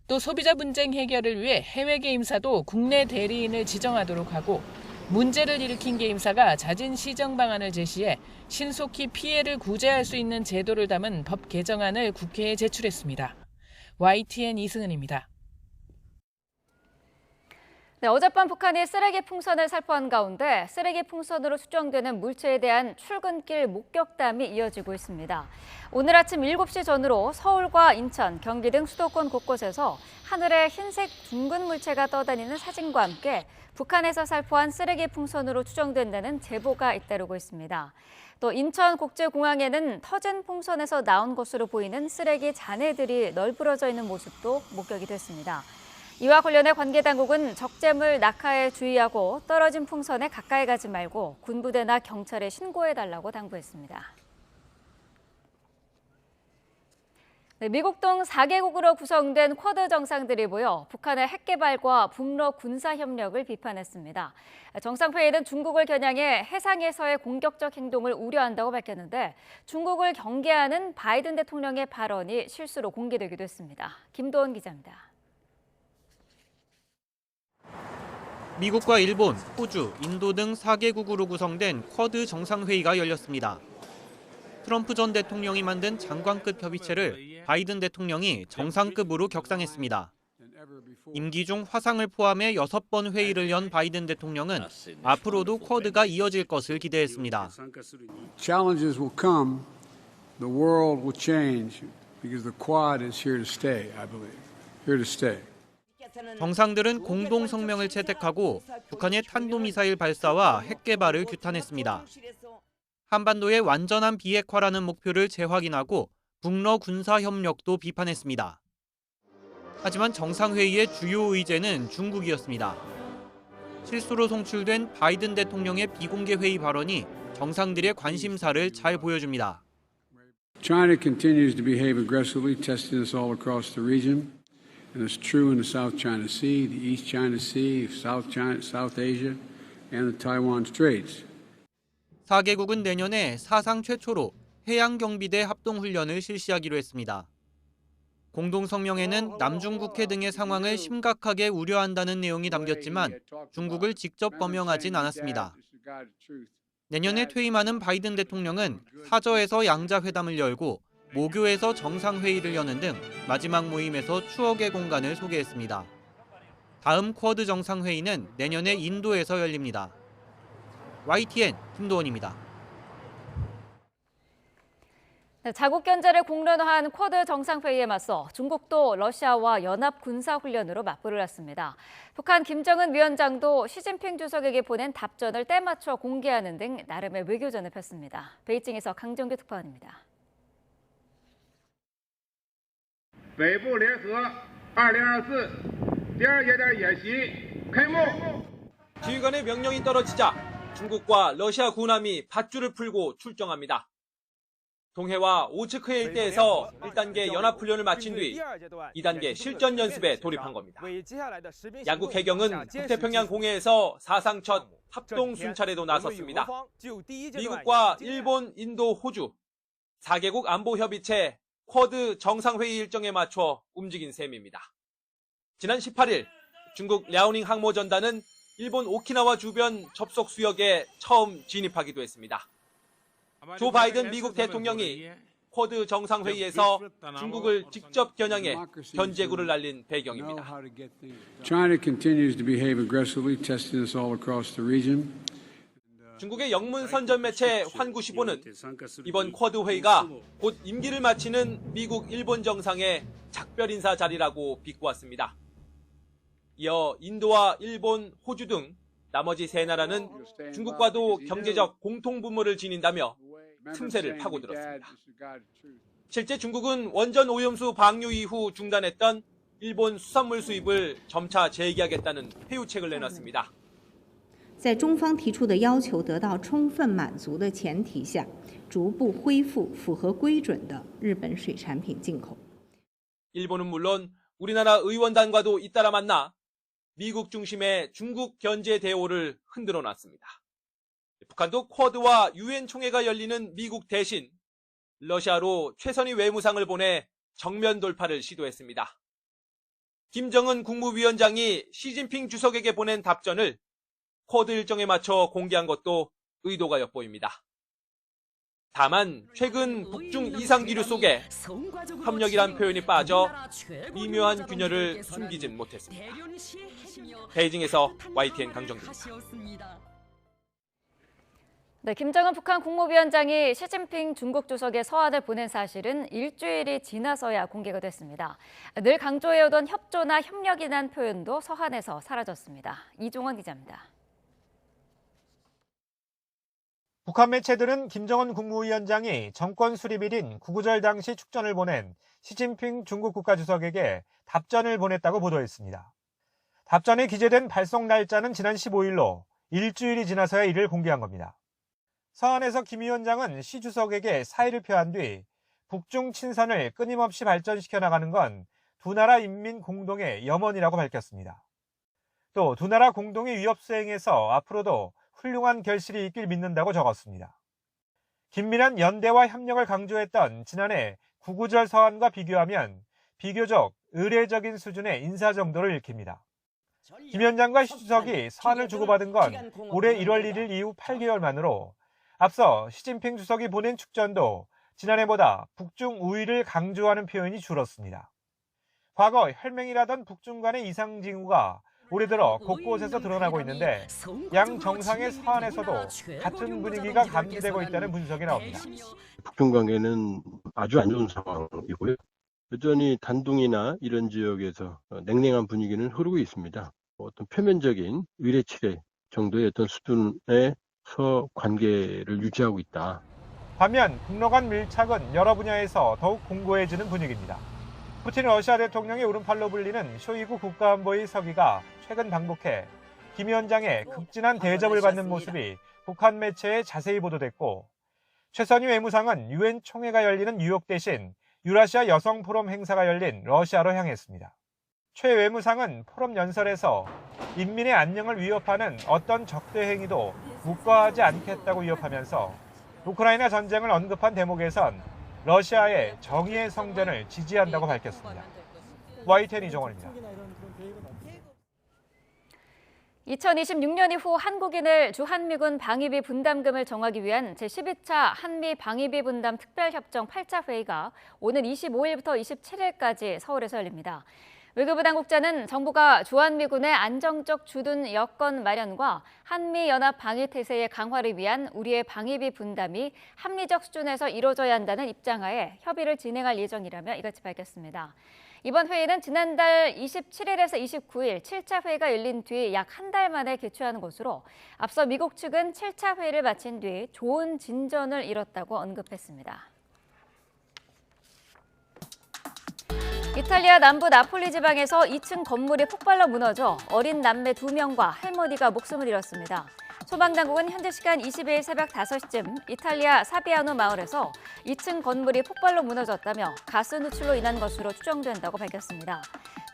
또 소비자 분쟁 해결을 위해 해외 게임사도 국내 대리인을 지정하도록 하고 문제를 일으킨 게임사가 자진 시정 방안을 제시해 신속히 피해를 구제할 수 있는 제도를 담은 법 개정안을 국회에 제출했습니다. YTN 이승은입니다. 네, 어젯밤 북한이 쓰레기 풍선을 살포한 가운데 쓰레기 풍선으로 추정되는 물체에 대한 출근길 목격담이 이어지고 있습니다. 오늘 아침 7시 전후로 서울과 인천, 경기 등 수도권 곳곳에서 하늘에 흰색 둥근 물체가 떠다니는 사진과 함께 북한에서 살포한 쓰레기 풍선으로 추정된다는 제보가 잇따르고 있습니다. 또 인천국제공항에는 터진 풍선에서 나온 것으로 보이는 쓰레기 잔해들이 널브러져 있는 모습도 목격이 됐습니다. 이와 관련해 관계당국은 적재물 낙하에 주의하고 떨어진 풍선에 가까이 가지 말고 군부대나 경찰에 신고해달라고 당부했습니다. 네, 미국 등 4개국으로 구성된 쿼드 정상들이 모여 북한의 핵 개발과 북러 군사 협력을 비판했습니다. 정상회의는 중국을 겨냥해 해상에서의 공격적 행동을 우려한다고 밝혔는데 중국을 경계하는 바이든 대통령의 발언이 실수로 공개되기도 했습니다. 김도원 기자입니다. 미국과 일본, 호주, 인도 등 4개국으로 구성된 쿼드 정상회의가 열렸습니다. 트럼프 전 대통령이 만든 장관급 협의체를 바이든 대통령이 정상급으로 격상했습니다. 임기 중 화상을 포함해 6번 회의를 연 바이든 대통령은 앞으로도 쿼드가 이어질 것을 기대했습니다. Challenges will come. The world will change because the Quad is here to stay, I believe. Here to stay. 정상들은 공동 성명을 채택하고 북한의 탄도미사일 발사와 핵 개발을 규탄했습니다. 한반도의 완전한 비핵화라는 목표를 재확인하고 북러 군사 협력도 비판했습니다. 하지만 정상회의의 주요 의제는 중국이었습니다. 실수로 송출된 바이든 대통령의 비공개 회의 발언이 정상들의 관심사를 잘 보여줍니다. China continues to behave aggressively, testing us all across the region. And it's true in the South China Sea, the East China Sea, South Asia, and the Taiwan Straits. 4개국은 내년에 사상 최초로 해양경비대 합동훈련을 실시하기로 했습니다. 공동성명에는 남중국해 등의 상황을 심각하게 우려한다는 내용이 담겼지만 중국을 직접 거명하진 않았습니다. 내년에 퇴임하는 바이든 대통령은 사저에서 양자회담을 열고 모교에서 정상회의를 여는 등 마지막 모임에서 추억의 공간을 소개했습니다. 다음 쿼드 정상회의는 내년에 인도에서 열립니다. YTN 김도원입니다. 자국 견제를 공론화한 쿼드 정상회의에 맞서 중국도 러시아와 연합 군사훈련으로 맞불을 했습니다. 북한 김정은 위원장도 시진핑 주석에게 보낸 답전을 때맞춰 공개하는 등 나름의 외교전을 폈습니다. 베이징에서 강정규 특파원입니다. 北部联合2024第二阶段演习开幕。 지휘관의 명령이 떨어지자 중국과 러시아 군함이 밧줄을 풀고 출정합니다. 동해와 오츠크해 일대에서 1단계 연합훈련을 마친 뒤 2단계 실전 연습에 돌입한 겁니다. 양국 해경은 북태평양 공해에서 사상 첫 합동 순찰에도 나섰습니다. 미국과 일본, 인도, 호주 4개국 안보협의체 쿼드 정상회의 일정에 맞춰 움직인 셈입니다. 지난 18일 중국 랴오닝 항모전단은 일본 오키나와 주변 접속 수역에 처음 진입하기도 했습니다. 조 바이든 미국 대통령이 쿼드 정상회의에서 중국을 직접 겨냥해 견제구를 날린 배경입니다. China continues to behave aggressively, testing us all across the region. 중국의 영문 선전 매체 환구시보는 이번 쿼드 회의가 곧 임기를 마치는 미국, 일본 정상의 작별 인사 자리라고 비꼬았습니다. 이어 인도와 일본, 호주 등 나머지 세 나라는 중국과도 경제적 공통분모를 지닌다며 틈새를 파고들었습니다. 실제 중국은 원전 오염수 방류 이후 중단했던 일본 수산물 수입을 점차 재개하겠다는 회유책을 내놨습니다. 在中方提出的要求得到充分满足的前提下，逐步恢复符合规准的日本水产品进口。 일본은 물론 우리나라 의원단과도 잇따라 만나 미국 중심의 중국 견제 대오를 흔들어 놨습니다. 북한도 쿼드와 유엔 총회가 열리는 미국 대신 러시아로 최선의 외무상을 보내 정면 돌파를 시도했습니다. 김정은 국무위원장이 시진핑 주석에게 보낸 답전을 쿼드 일정에 맞춰 공개한 것도 의도가 엿보입니다. 다만 최근 북중 이상기류 속에 협력이란 표현이 빠져 미묘한 균열을 숨기진 못했습니다. 베이징에서 YTN 강정규입니다. 네, 김정은 북한 국무위원장이 시진핑 중국 주석의 서한을 보낸 사실은 일주일이 지나서야 공개가 됐습니다. 늘 강조해오던 협조나 협력이란 표현도 서한에서 사라졌습니다. 이종원 기자입니다. 북한 매체들은 김정은 국무위원장이 정권 수립일인 구구절 당시 축전을 보낸 시진핑 중국 국가주석에게 답전을 보냈다고 보도했습니다. 답전에 기재된 발송 날짜는 지난 15일로 일주일이 지나서야 이를 공개한 겁니다. 서한에서 김 위원장은 시 주석에게 사의를 표한 뒤 북중 친선을 끊임없이 발전시켜 나가는 건 두 나라 인민 공동의 염원이라고 밝혔습니다. 또 두 나라 공동의 위협 수행에서 앞으로도 훌륭한 결실이 있길 믿는다고 적었습니다. 긴밀한 연대와 협력을 강조했던 지난해 구구절 서한과 비교하면 비교적 의례적인 수준의 인사 정도를 읽힙니다. 김 위원장과 시 주석이 서한을 주고받은 건 올해 1월 1일 이후 8개월 만으로 앞서 시진핑 주석이 보낸 축전도 지난해보다 북중 우위를 강조하는 표현이 줄었습니다. 과거 혈맹이라던 북중 간의 이상 징후가 올해 들어 곳곳에서 드러나고 있는데 양 정상의 서한에서도 같은 분위기가 감지되고 있다는 분석이 나옵니다. 북중 관계는 아주 안 좋은 상황이고요. 여전히 단둥이나 이런 지역에서 냉랭한 분위기는 흐르고 있습니다. 어떤 표면적인 의례치레 정도의 어떤 수준의 관계를 유지하고 있다. 반면 북러 간 밀착은 여러 분야에서 더욱 공고해지는 분위기입니다. 푸틴 러시아 대통령의 오른팔로 불리는 쇼이구 국가안보위 서기가 최근 방북해 김 위원장의 극진한 대접을 받는 모습이 북한 매체에 자세히 보도됐고, 최선희 외무상은 유엔 총회가 열리는 뉴욕 대신 유라시아 여성 포럼 행사가 열린 러시아로 향했습니다. 최 외무상은 포럼 연설에서 인민의 안녕을 위협하는 어떤 적대 행위도 묵과하지 않겠다고 위협하면서 우크라이나 전쟁을 언급한 대목에선 러시아의 정의의 성전을 지지한다고 밝혔습니다. YTN 이종원입니다. 2026년 이후 한국인을 주한미군 방위비 분담금을 정하기 위한 제12차 한미 방위비 분담 특별협정 8차 회의가 오는 25일부터 27일까지 서울에서 열립니다. 외교부 당국자는 정부가 주한미군의 안정적 주둔 여건 마련과 한미연합 방위태세의 강화를 위한 우리의 방위비 분담이 합리적 수준에서 이루어져야 한다는 입장하에 협의를 진행할 예정이라며 이같이 밝혔습니다. 이번 회의는 지난달 27일에서 29일 7차 회의가 열린 뒤 약 한 달 만에 개최하는 것으로 앞서 미국 측은 7차 회의를 마친 뒤 좋은 진전을 이뤘다고 언급했습니다. 이탈리아 남부 나폴리 지방에서 2층 건물이 폭발로 무너져 어린 남매 2명과 할머니가 목숨을 잃었습니다. 소방당국은 현지 시간 20일 새벽 5시쯤 이탈리아 사비아노 마을에서 2층 건물이 폭발로 무너졌다며 가스 누출로 인한 것으로 추정된다고 밝혔습니다.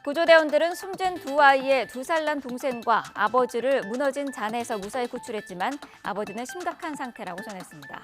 구조대원들은 숨진 두 아이의 2살 난 동생과 아버지를 무너진 잔해에서 무사히 구출했지만 아버지는 심각한 상태라고 전했습니다.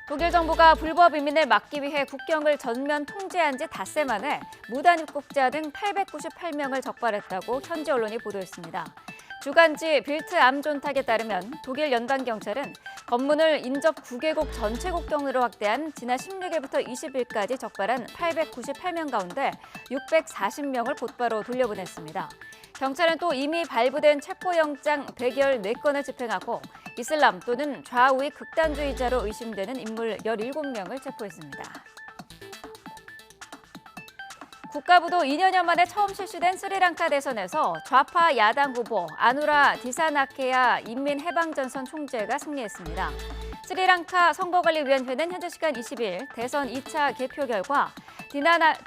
독일 정부가 불법 이민을 막기 위해 국경을 전면 통제한 지 닷새 만에 무단 입국자 등 898명을 적발했다고 현지 언론이 보도했습니다. 주간지 빌트 암존탁에 따르면 독일 연방경찰은 검문을 인접 9개국 전체 국경으로 확대한 지난 16일부터 20일까지 적발한 898명 가운데 640명을 곧바로 돌려보냈습니다. 경찰은 또 이미 발부된 체포영장 114건을 집행하고 이슬람 또는 좌우의 극단주의자로 의심되는 인물 17명을 체포했습니다. 국가부도 2년여 만에 처음 실시된 스리랑카 대선에서 좌파 야당 후보 아누라 디사나케야 인민해방전선 총재가 승리했습니다. 스리랑카 선거관리위원회는 현지 시간 20일 대선 2차 개표 결과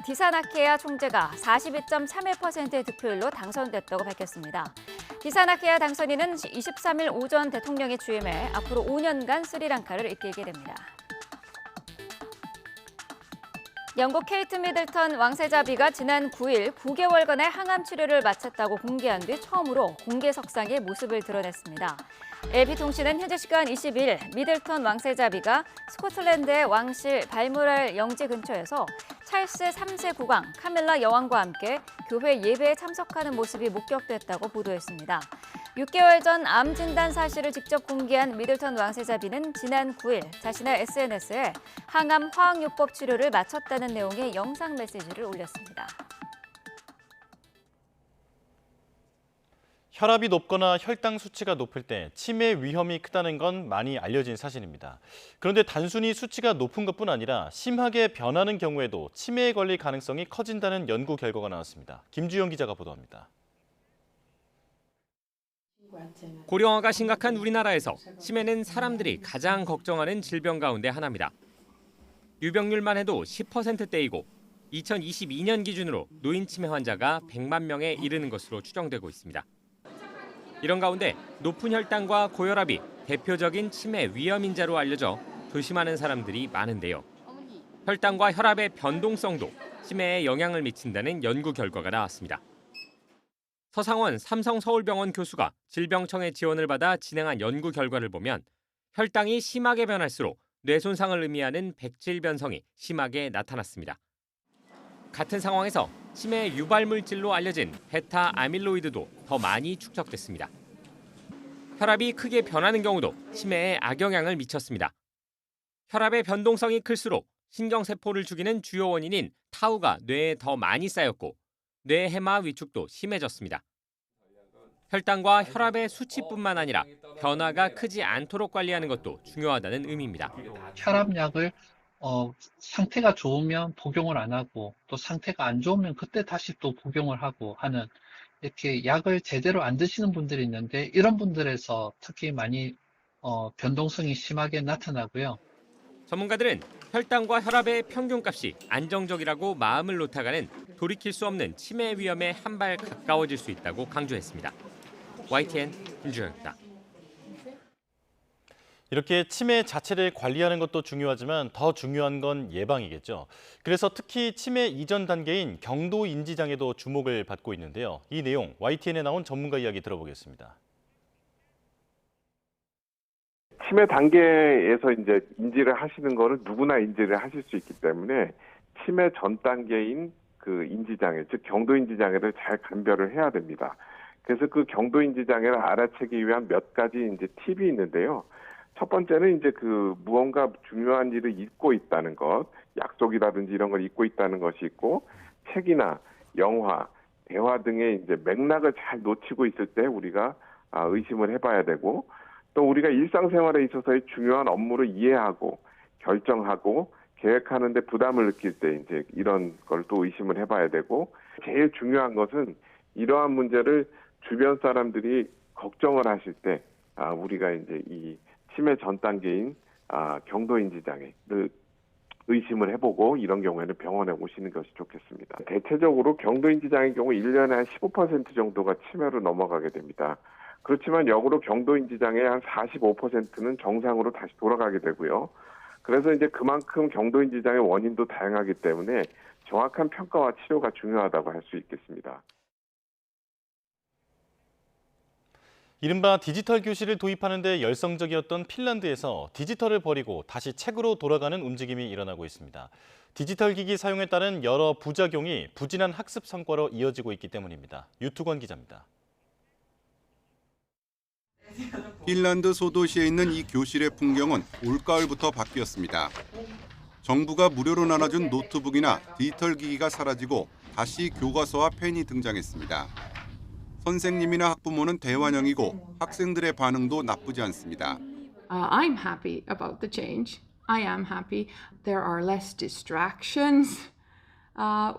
디사나케야 총재가 42.31%의 득표율로 당선됐다고 밝혔습니다. 디사나케야 당선인은 23일 오전 대통령이 취임해 앞으로 5년간 스리랑카를 이끌게 됩니다. 영국 케이트 미들턴 왕세자비가 지난 9일 9개월간의 항암 치료를 마쳤다고 공개한 뒤 처음으로 공개석상에 모습을 드러냈습니다. LP통신은 현지 시간 20일 미들턴 왕세자비가 스코틀랜드의 왕실 발모랄 영지 근처에서 찰스 3세 국왕 카밀라 여왕과 함께 교회 예배에 참석하는 모습이 목격됐다고 보도했습니다. 6개월 전 암 진단 사실을 직접 공개한 미들턴 왕세자비는 지난 9일 자신의 SNS에 항암 화학요법 치료를 마쳤다는 내용의 영상 메시지를 올렸습니다. 혈압이 높거나 혈당 수치가 높을 때 치매 위험이 크다는 건 많이 알려진 사실입니다. 그런데 단순히 수치가 높은 것뿐 아니라 심하게 변하는 경우에도 치매에 걸릴 가능성이 커진다는 연구 결과가 나왔습니다. 김주영 기자가 보도합니다. 고령화가 심각한 우리나라에서 치매는 사람들이 가장 걱정하는 질병 가운데 하나입니다. 유병률만 해도 10%대이고 2022년 기준으로 노인 치매 환자가 100만 명에 이르는 것으로 추정되고 있습니다. 이런 가운데 높은 혈당과 고혈압이 대표적인 치매 위험 인자로 알려져 조심하는 사람들이 많은데요. 혈당과 혈압의 변동성도 치매에 영향을 미친다는 연구 결과가 나왔습니다. 서상원 삼성서울병원 교수가 질병청의 지원을 받아 진행한 연구 결과를 보면 혈당이 심하게 변할수록 뇌 손상을 의미하는 백질 변성이 심하게 나타났습니다. 같은 상황에서 치매 유발 물질로 알려진 베타 아밀로이드도 더 많이 축적됐습니다. 혈압이 크게 변하는 경우도 치매에 악영향을 미쳤습니다. 혈압의 변동성이 클수록 신경세포를 죽이는 주요 원인인 타우가 뇌에 더 많이 쌓였고 뇌 해마 위축도 심해졌습니다. 혈당과 혈압의 수치뿐만 아니라 변화가 크지 않도록 관리하는 것도 중요하다는 의미입니다. 혈압약을 상태가 좋으면 복용을 안 하고 또 상태가 안 좋으면 그때 다시 또 복용을 하고 하는 이렇게 약을 제대로 안 드시는 분들이 있는데 이런 분들에서 특히 많이 변동성이 심하게 나타나고요. 전문가들은 혈당과 혈압의 평균값이 안정적이라고 마음을 놓다가는 돌이킬 수 없는 치매 위험에 한 발 가까워질 수 있다고 강조했습니다. YTN 김주영입니다. 이렇게 치매 자체를 관리하는 것도 중요하지만 더 중요한 건 예방이겠죠. 그래서 특히 치매 이전 단계인 경도 인지장애도 주목을 받고 있는데요. 이 내용 YTN에 나온 전문가 이야기 들어보겠습니다. 치매 단계에서 이제 인지를 하시는 거는 누구나 인지를 하실 수 있기 때문에 치매 전 단계인 그 인지장애, 즉 경도인지장애를 잘 감별을 해야 됩니다. 그래서 그 경도인지장애를 알아채기 위한 몇 가지 이제 팁이 있는데요. 첫 번째는 이제 그 무언가 중요한 일을 잊고 있다는 것, 약속이라든지 이런 걸 잊고 있다는 것이 있고, 책이나 영화, 대화 등의 이제 맥락을 잘 놓치고 있을 때 우리가 의심을 해봐야 되고, 또 우리가 일상생활에 있어서의 중요한 업무를 이해하고 결정하고 계획하는데 부담을 느낄 때 이제 이런 걸 또 의심을 해봐야 되고, 제일 중요한 것은 이러한 문제를 주변 사람들이 걱정을 하실 때 우리가 이제 이 치매 전 단계인 경도인지장애를 의심을 해보고 이런 경우에는 병원에 오시는 것이 좋겠습니다. 대체적으로 경도인지장애의 경우 1년에 한 15% 정도가 치매로 넘어가게 됩니다. 그렇지만 역으로 경도인지장애의 한 45%는 정상으로 다시 돌아가게 되고요. 그래서 이제 그만큼 경도인지장애 원인도 다양하기 때문에 정확한 평가와 치료가 중요하다고 할 수 있겠습니다. 이른바 디지털 교실을 도입하는 데 열성적이었던 핀란드에서 디지털을 버리고 다시 책으로 돌아가는 움직임이 일어나고 있습니다. 디지털 기기 사용에 따른 여러 부작용이 부진한 학습 성과로 이어지고 있기 때문입니다. 유투권 기자입니다. 핀란드 소도시에 있는 이 교실의 풍경은 올가을부터 바뀌었습니다. 정부가 무료로 나눠준 노트북이나 디지털 기기가 사라지고 다시 교과서와 펜이 등장했습니다. 선생님이나 학부모는 대환영이고 학생들의 반응도 나쁘지 않습니다. I'm happy about the change. I am happy. There are less distractions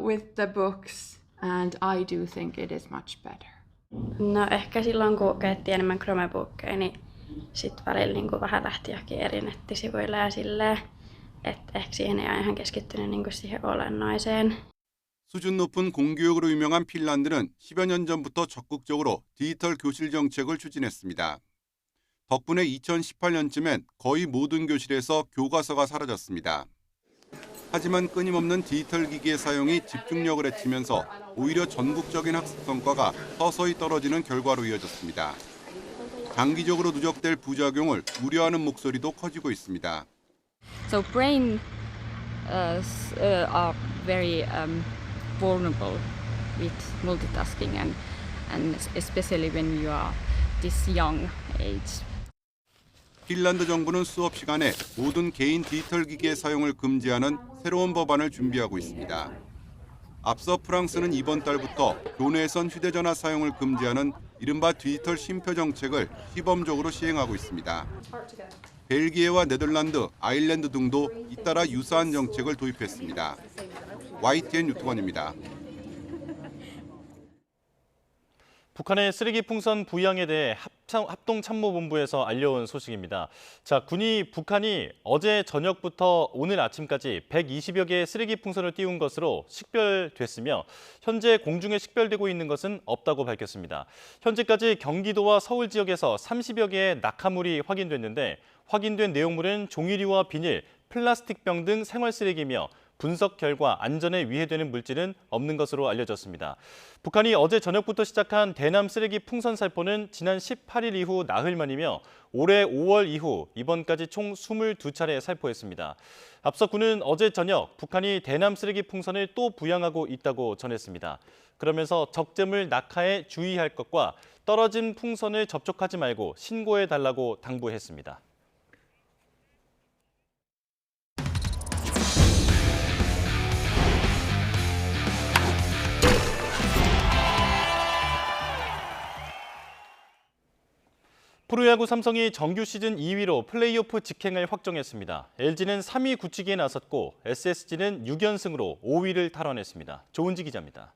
with the books and I do think it is much better. No ehkä silloin kun käytti enemmän Chromebookia, niin sitten välillä niin kuin vähän lähti johonkin eri nettisivuille ja silleen, että ehkä siihen ei ihan keskittynyt niin kuin siihen olennaiseen. 수준 높은 공교육으로 유명한 핀란드는 10여 년 전부터 적극적으로 디지털 교실 정책을 추진했습니다. 덕분에 2018년쯤엔 거의 모든 교실에서 교과서가 사라졌습니다. 하지만 끊임없는 디지털 기기의 사용이 집중력을 해치면서 오히려 전국적인 학습 성과가 서서히 떨어지는 결과로 이어졌습니다. 장기적으로 누적될 부작용을 우려하는 목소리도 커지고 있습니다. So brain are very vulnerable with multitasking and especially when you are this young age. 핀란드 정부는 수업 시간에 모든 개인 디지털 기기의 사용을 금지하는 새로운 법안을 준비하고 있습니다. 앞서 프랑스는 이번 달부터 교내에선 휴대전화 사용을 금지하는 이른바 디지털 쉼표 정책을 시범적으로 시행하고 있습니다. 벨기에와 네덜란드, 아일랜드 등도 잇따라 유사한 정책을 도입했습니다. YTN 유튜버입니다. 북한의 쓰레기 풍선 부양에 대해 합동참모본부에서 알려온 소식입니다. 자, 북한이 어제 저녁부터 오늘 아침까지 120여 개의 쓰레기 풍선을 띄운 것으로 식별됐으며 현재 공중에 식별되고 있는 것은 없다고 밝혔습니다. 현재까지 경기도와 서울 지역에서 30여 개의 낙하물이 확인됐는데 확인된 내용물은 종이류와 비닐, 플라스틱 병 등 생활 쓰레기며 분석 결과 안전에 위해되는 물질은 없는 것으로 알려졌습니다. 북한이 어제 저녁부터 시작한 대남 쓰레기 풍선 살포는 지난 18일 이후 나흘 만이며 올해 5월 이후 이번까지 총 22차례 살포했습니다. 앞서 군은 어제 저녁 북한이 대남 쓰레기 풍선을 또 부양하고 있다고 전했습니다. 그러면서 적재물 낙하에 주의할 것과 떨어진 풍선을 접촉하지 말고 신고해달라고 당부했습니다. 프로야구 삼성이 정규 시즌 2위로 플레이오프 직행을 확정했습니다. LG는 3위 굳히기에 나섰고 SSG는 6연승으로 5위를 탈환했습니다. 조은지 기자입니다.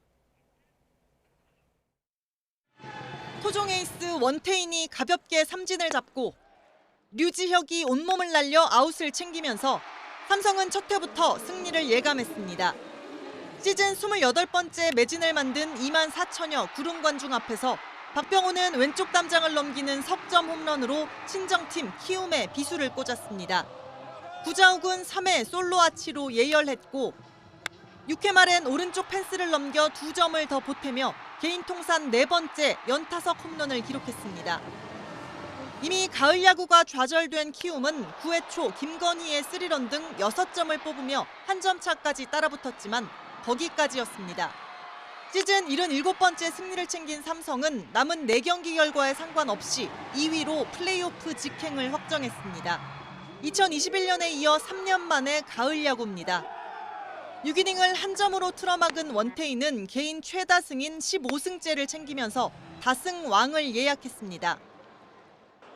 토종 에이스 원태인이 가볍게 삼진을 잡고 류지혁이 온몸을 날려 아웃을 챙기면서 삼성은 첫 회부터 승리를 예감했습니다. 시즌 28번째 매진을 만든 2만 4천여 구름 관중 앞에서 박병호는 왼쪽 담장을 넘기는 석점 홈런으로 친정팀 키움에 비수를 꽂았습니다. 구자욱은 3회 솔로 아치로 예열했고 6회 말엔 오른쪽 펜스를 넘겨 2점을 더 보태며 개인 통산 4번째 연타석 홈런을 기록했습니다. 이미 가을 야구가 좌절된 키움은 9회 초 김건희의 3런 등 6점을 뽑으며 한 점 차까지 따라붙었지만 거기까지였습니다. 시즌 77번째 승리를 챙긴 삼성은 남은 4경기 결과에 상관없이 2위로 플레이오프 직행을 확정했습니다. 2021년에 이어 3년 만에 가을 야구입니다. 6이닝을 한 점으로 틀어막은 원태인은 개인 최다승인 15승째를 챙기면서 다승 왕을 예약했습니다.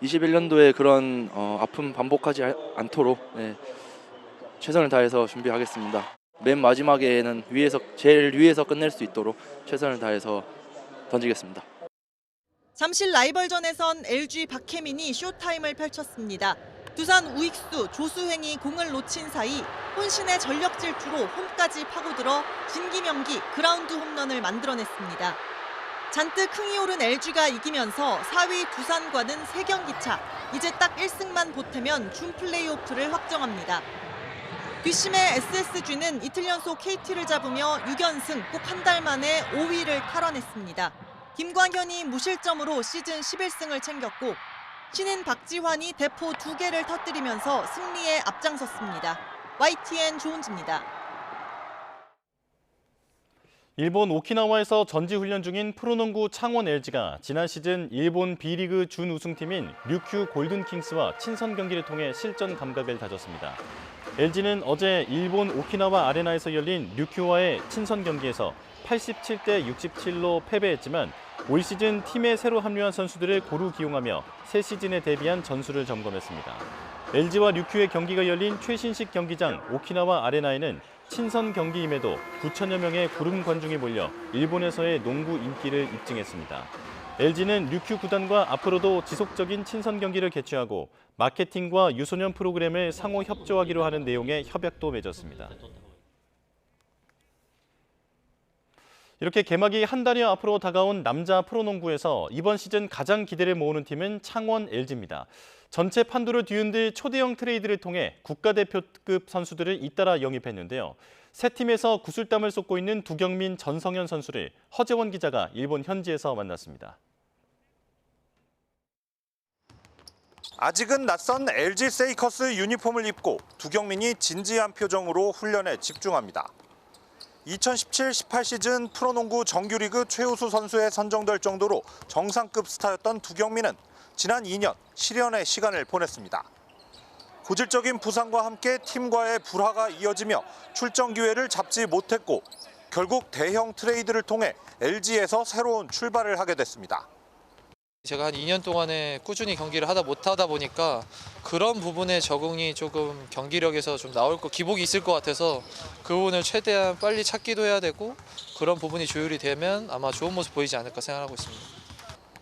21년도에 그런 아픔 반복하지 않도록 최선을 다해서 준비하겠습니다. 맨 마지막에는 제일 위에서 끝낼 수 있도록 최선을 다해서 던지겠습니다. 잠실 라이벌전에선 LG 박혜민이 쇼타임을 펼쳤습니다. 두산 우익수 조수행이 공을 놓친 사이 혼신의 전력 질주로 홈까지 파고들어 진기명기 그라운드 홈런을 만들어냈습니다. 잔뜩 흥이 오른 LG가 이기면서 4위 두산과는 3경기 차, 이제 딱 1승만 보태면 준 플레이오프를 확정합니다. 뒷심의 SSG는 이틀 연속 KT를 잡으며 6연승, 꼭 한 달 만에 5위를 탈환했습니다. 김광현이 무실점으로 시즌 11승을 챙겼고 신인 박지환이 대포 2개를 터뜨리면서 승리에 앞장섰습니다. YTN 조은지입니다. 일본 오키나와에서 전지훈련 중인 프로농구 창원 LG가 지난 시즌 일본 B리그 준우승팀인 류큐 골든킹스와 친선 경기를 통해 실전 감각을 다졌습니다. LG는 어제 일본 오키나와 아레나에서 열린 류큐와의 친선 경기에서 87대 67로 패배했지만 올 시즌 팀에 새로 합류한 선수들을 고루 기용하며 새 시즌에 대비한 전술을 점검했습니다. LG와 류큐의 경기가 열린 최신식 경기장 오키나와 아레나에는 친선 경기임에도 9천여 명의 구름 관중이 몰려 일본에서의 농구 인기를 입증했습니다. LG는 류큐 구단과 앞으로도 지속적인 친선 경기를 개최하고 마케팅과 유소년 프로그램을 상호 협조하기로 하는 내용의 협약도 맺었습니다. 이렇게 개막이 한 달여 앞으로 다가온 남자 프로농구에서 이번 시즌 가장 기대를 모으는 팀은 창원 LG입니다. 전체 판도를 뒤흔들 초대형 트레이드를 통해 국가대표급 선수들을 잇따라 영입했는데요. 세 팀에서 구슬땀을 쏟고 있는 두경민, 전성현 선수를 허재원 기자가 일본 현지에서 만났습니다. 아직은 낯선 LG 세이커스 유니폼을 입고 두경민이 진지한 표정으로 훈련에 집중합니다. 2017-18 시즌 프로농구 정규리그 최우수 선수에 선정될 정도로 정상급 스타였던 두경민은 지난 2년 실연의 시간을 보냈습니다. 고질적인 부상과 함께 팀과의 불화가 이어지며 출전 기회를 잡지 못했고 결국 대형 트레이드를 통해 LG에서 새로운 출발을 하게 됐습니다. 제가 한 2년 동안에 꾸준히 경기를 못하다 보니까 그런 부분에 적응이 조금 경기력에서 좀 나올 기복이 있을 것 같아서 그 부분을 최대한 빨리 찾기도 해야 되고 그런 부분이 조율이 되면 아마 좋은 모습 보이지 않을까 생각하고 있습니다.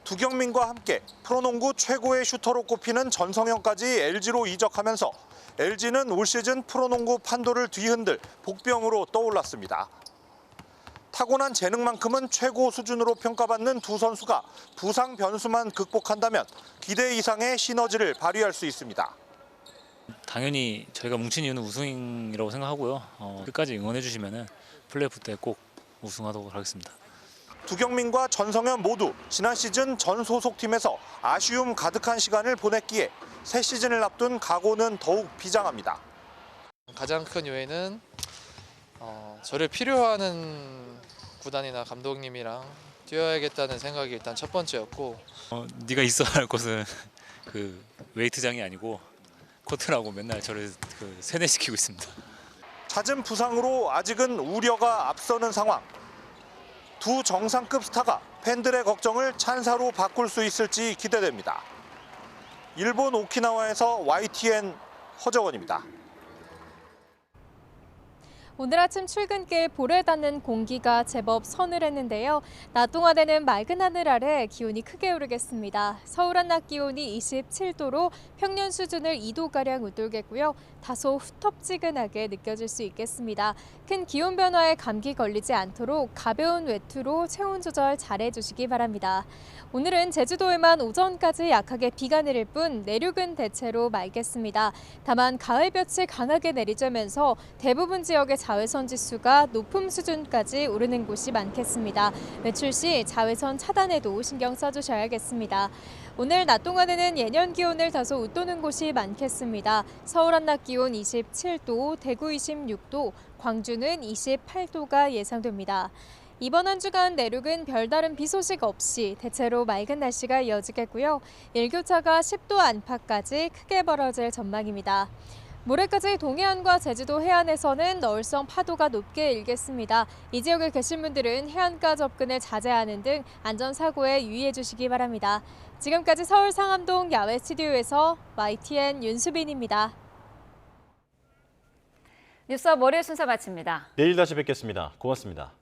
두경민과 함께 프로농구 최고의 슈터로 꼽히는 전성현까지 LG로 이적하면서 LG는 올 시즌 프로농구 판도를 뒤흔들 복병으로 떠올랐습니다. 타고난 재능만큼은 최고 수준으로 평가받는 두 선수가 부상 변수만 극복한다면 기대 이상의 시너지를 발휘할 수 있습니다. 당연히 저희가 뭉친 이유는 우승이라고 생각하고요. 끝까지 응원해 주시면 플레이오프 때 꼭 우승하도록 하겠습니다. 두경민과 전성현 모두 지난 시즌 전 소속팀에서 아쉬움 가득한 시간을 보냈기에 새 시즌을 앞둔 각오는 더욱 비장합니다. 가장 큰 요인은 저를 필요하는 구단이나 감독님이랑 뛰어야겠다는 생각이 일단 첫 번째였고 네가 있어야 할 곳은 그 웨이트장이 아니고 코트라고 맨날 저를 세뇌시키고 있습니다. 잦은 부상으로 아직은 우려가 앞서는 상황. 두 정상급 스타가 팬들의 걱정을 찬사로 바꿀 수 있을지 기대됩니다. 일본 오키나와에서 YTN 허정원입니다. 오늘 아침 출근길 볼에 닿는 공기가 제법 서늘했는데요. 낮 동안에는 맑은 하늘 아래 기온이 크게 오르겠습니다. 서울 한낮 기온이 27도로 평년 수준을 2도가량 웃돌겠고요. 다소 후텁지근하게 느껴질 수 있겠습니다. 큰 기온 변화에 감기 걸리지 않도록 가벼운 외투로 체온 조절 잘해주시기 바랍니다. 오늘은 제주도에만 오전까지 약하게 비가 내릴 뿐 내륙은 대체로 맑겠습니다. 다만 가을볕이 강하게 내리쬐면서 대부분 지역의 자외선 지수가 높음 수준까지 오르는 곳이 많겠습니다. 외출 시 자외선 차단에도 신경 써주셔야겠습니다. 오늘 낮 동안에는 예년 기온을 다소 웃도는 곳이 많겠습니다. 서울 한낮 기온 27도, 대구 26도, 광주는 28도가 예상됩니다. 이번 한 주간 내륙은 별다른 비 소식 없이 대체로 맑은 날씨가 이어지겠고요. 일교차가 10도 안팎까지 크게 벌어질 전망입니다. 모레까지 동해안과 제주도 해안에서는 너울성 파도가 높게 일겠습니다. 이 지역에 계신 분들은 해안가 접근을 자제하는 등 안전사고에 유의해 주시기 바랍니다. 지금까지 서울 상암동 야외 스튜디오에서 YTN 윤수빈입니다. 뉴스업 월요일 순서 마칩니다. 내일 다시 뵙겠습니다. 고맙습니다.